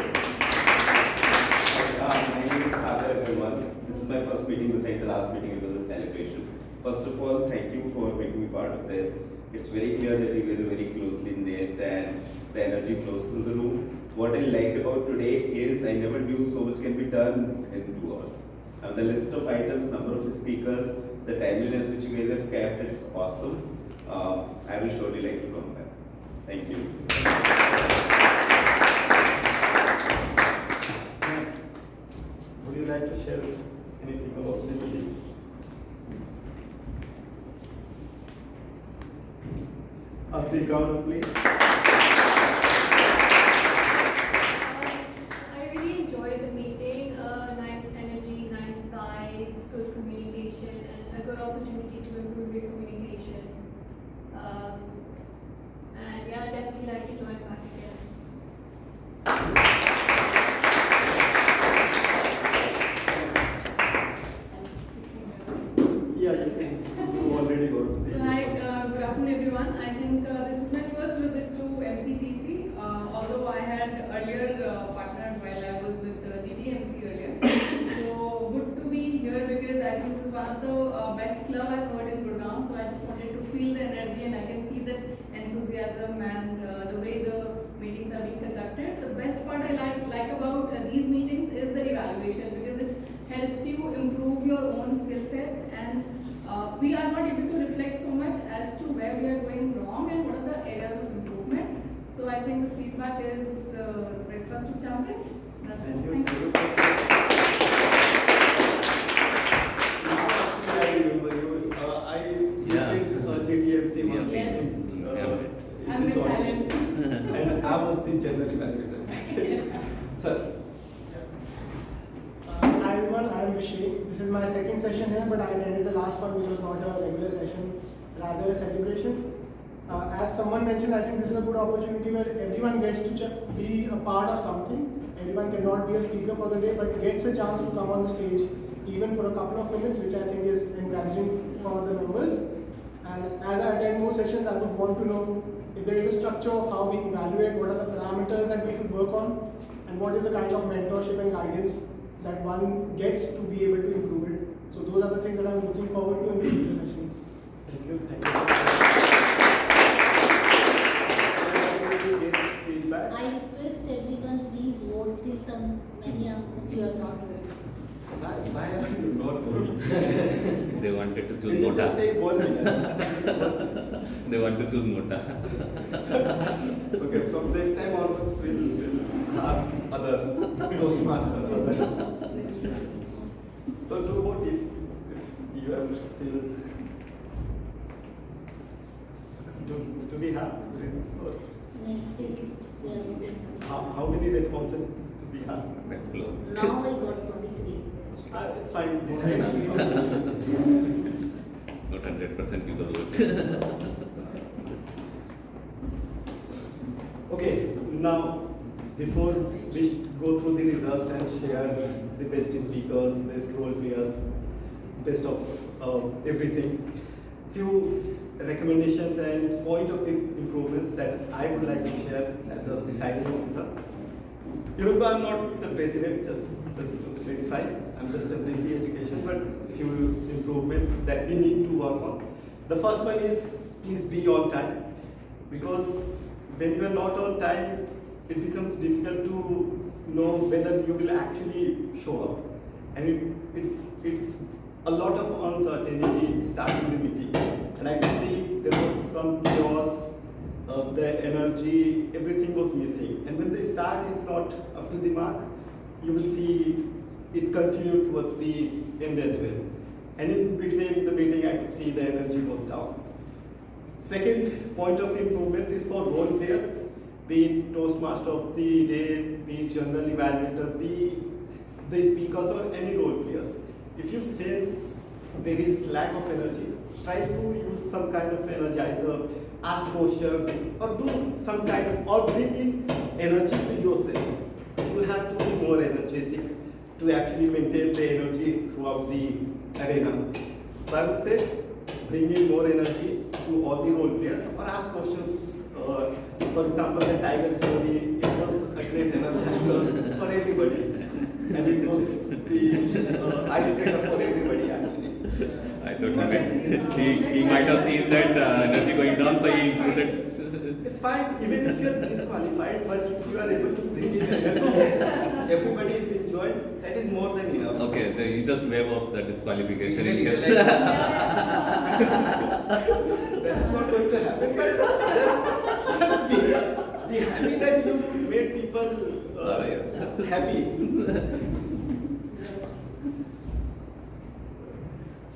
My name is Sagar Agarwal. This is my first meeting beside the last meeting. It was a celebration. First of all, thank you for making me part of this. It's very clear that you were very closely knit and the energy flows through the room. What I liked about today is I never knew so much can be done in 2 hours. And the list of items, number of speakers, the timeliness which you guys have kept, it's awesome. I will surely like to come back. Thank you. Would you like to share anything about the meeting? A big round of please. I really enjoyed the meeting. Nice energy, nice vibes, good communication, and a good opportunity to improve your communication. And yeah, I'd definitely like to join back again. Yeah, you can. You already got. So hi, good afternoon everyone. I think this is my first visit to MCTC, although I had earlier partnered while I was with GTMC earlier. So good to be here because I think this is one of the best club I've heard in Gurgaon. So I just wanted to feel the energy and I can see the enthusiasm and the way the meetings are being conducted. The best part I like about these meetings is the evaluation because it helps you improve your own skill sets and we are not able to reflect so much as to where we are going wrong and what are the areas of improvement. So I think the feedback is breakfast with champions. That's it. Thank you. I remember you. I visited GTMC once. Yes. I'm in with Toronto. silent. And I was the general evaluator. Sir. Hi everyone, I am Vishek. This is my second session here, but I attended the last one, which was not a regular session, rather a celebration. As someone mentioned, I think this is a good opportunity where everyone gets to be a part of something. Everyone cannot be a speaker for the day, but gets a chance to come on the stage, even for a couple of minutes, which I think is encouraging for the members. And as I attend more sessions, I would want to know if there is a structure of how we evaluate, what are the parameters that we should work on, and what is the kind of mentorship and guidance that one gets to be able to improve it. So those are the things that I'm looking forward to in the future sessions. Thank you. Thank you. Feedback. I request everyone please vote still many of you have not voted. Why are you not voting? They wanted to choose Can you Mota. just take 1 minute? They want to choose Mota. Okay, from next time onwards we'll have other Toastmasters. So do vote if you are still to be have reasons or Still they are voted. how many responses do we have? That's close. Now I got 23. It's fine. Not 100% people vote. Okay, now before we go through the results and share the best speakers, best role players, best of everything, few recommendations and point of improvements that I would like to share as a deciding officer. Even though I'm not the president, just to clarify, I'm just a briefly education, but few improvements that we need to work on. The first one is please be on time, because when you are not on time, it becomes difficult to know whether you will actually show up, and it's a lot of uncertainty starting the meeting, and I can see there was some chaos. The energy, everything was missing. And when the start is not up to the mark, you will see it continue towards the end as well. And in between the meeting, I could see the energy goes down. Second point of improvements is for role players, be it Toastmaster of the day, be it general evaluator, be the speakers or any role players. If you sense there is lack of energy, try to use some kind of energizer, ask questions, or do some kind of, or bring in energy to yourself. You have to be more energetic to actually maintain the energy throughout the arena. So I would say, bring in more energy to all the role players, or ask questions. For example, the tiger story, it was a great energizer for everybody. And it was the icebreaker for everybody actually. I thought he might have seen that energy going down, so he included. It's fine, even if you are disqualified, but if you are able to bring this energy, everybody is enjoying, that is more than enough. Okay, then you just wave off the disqualification in case. That is not going to happen, but just be happy that you made people happy.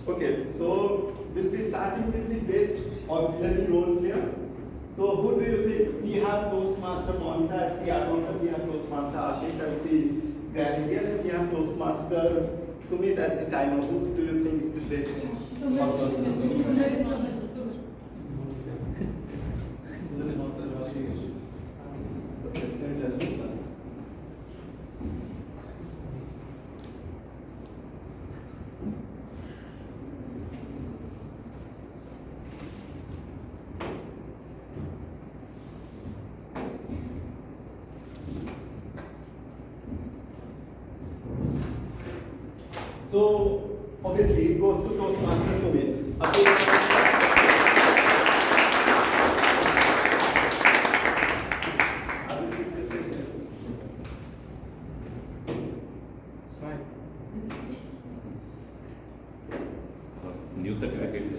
Okay, so we'll be starting with the best auxiliary role player. So who do you think? We have Toastmaster Monica as the accountant, we have Toastmaster Ashik as the grammarian, and we have Toastmaster Sumit as the timer. Who do you think is the best? The president has been done. So obviously it goes to Toastmaster Sumit. Smile. New certificates.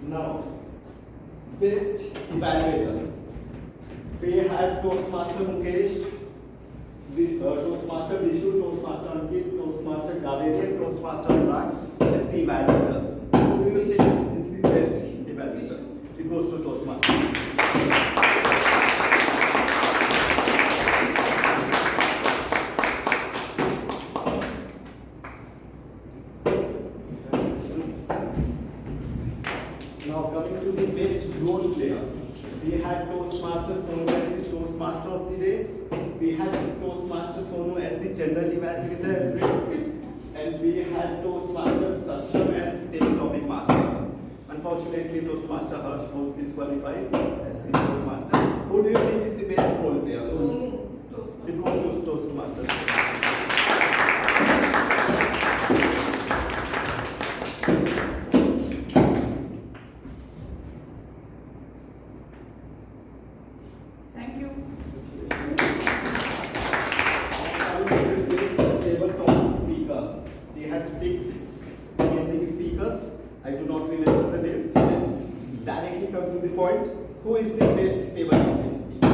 Now, best evaluator. We had Toastmaster Mukesh, Toastmaster Vishu, Toastmaster Ankit, Toastmaster Kaveri, and Toastmaster Anurag as the evaluators. So who do you think is the best evaluator? It goes to Toastmaster. Now coming to the best role player. We had Toastmaster Sonu as the Toastmaster of the day. We had Toastmaster Sonu as the general evaluator as well. And we had Toastmaster Saksham as table topic master. Unfortunately, Toastmaster Harsh was disqualified as the Toastmaster. Who do you think is the best role player? It was Toastmaster. Thank you. Speaker. We had 6 amazing speakers. I do not remember the names, so let's directly come to the point. Who is the best table topic speaker?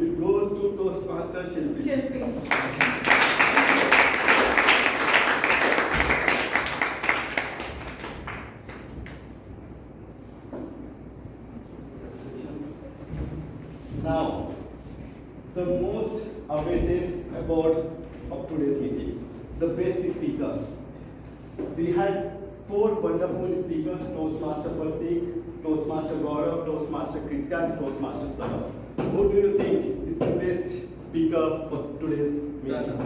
It goes to Toastmaster Shilpi. Now, the most awaited award of today's meeting, the best speaker. We had 4 wonderful speakers, Toastmaster Pratik, Toastmaster Gaurav, Toastmaster Kritika, and Toastmaster Pranav. Who do you think is the best speaker for today's meeting?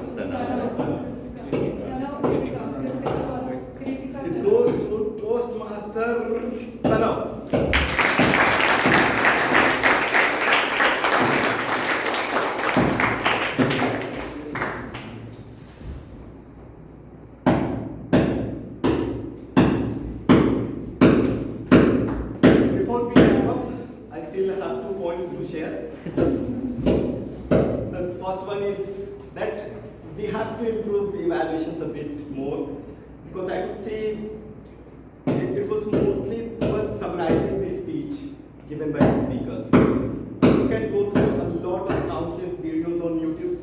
It goes to Toastmaster Pranav. Before we wrap up, I still have 2 points to share. The first one is that we have to improve evaluations a bit more, because I could say it was mostly towards summarizing the speech given by the speakers. You can go through a lot of countless videos on YouTube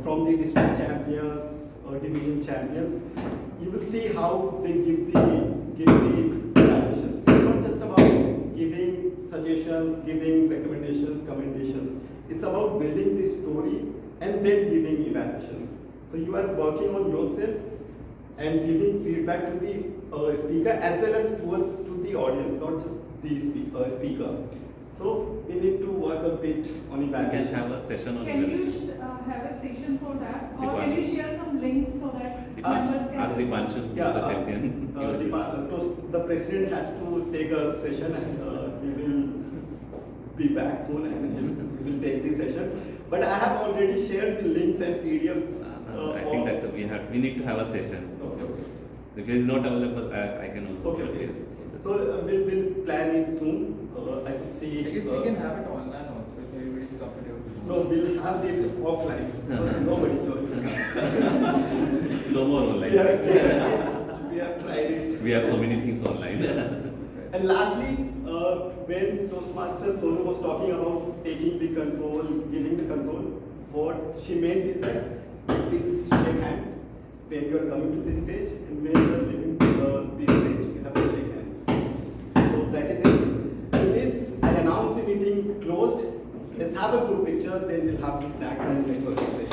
from the district champions or division champions. You will see how they give the evaluations. It's not just about giving suggestions, giving recommendations, commendations. It's about building the story and then giving evaluations. So you are working on yourself and giving feedback to the speaker as well as to the audience, not just the speaker. So we need to work a bit on evaluation. We can have a session on Can you evaluation. have a session for that? Or Dipanshu. can you share some links so that members can... Ask Dipanshu, who's the champion. The president has to take a session and we be back soon and we will take this session. But I have already shared the links and PDFs. I think that we need to have a session. So if it is not available, I can also help you. So we'll plan it soon. I can see. I guess we can have it online also if everybody is comfortable. No, we'll have it offline because nobody joins. No more online. We have tried it. We have so many things online. And lastly, when Toastmasters Sonu was talking about taking the control, giving the control, what she meant is that please shake hands when you are coming to this stage and when you are leaving this stage, you have to shake hands. So that is it. With this, I announce the meeting closed. Let's have a good picture, then we'll have the snacks and networking.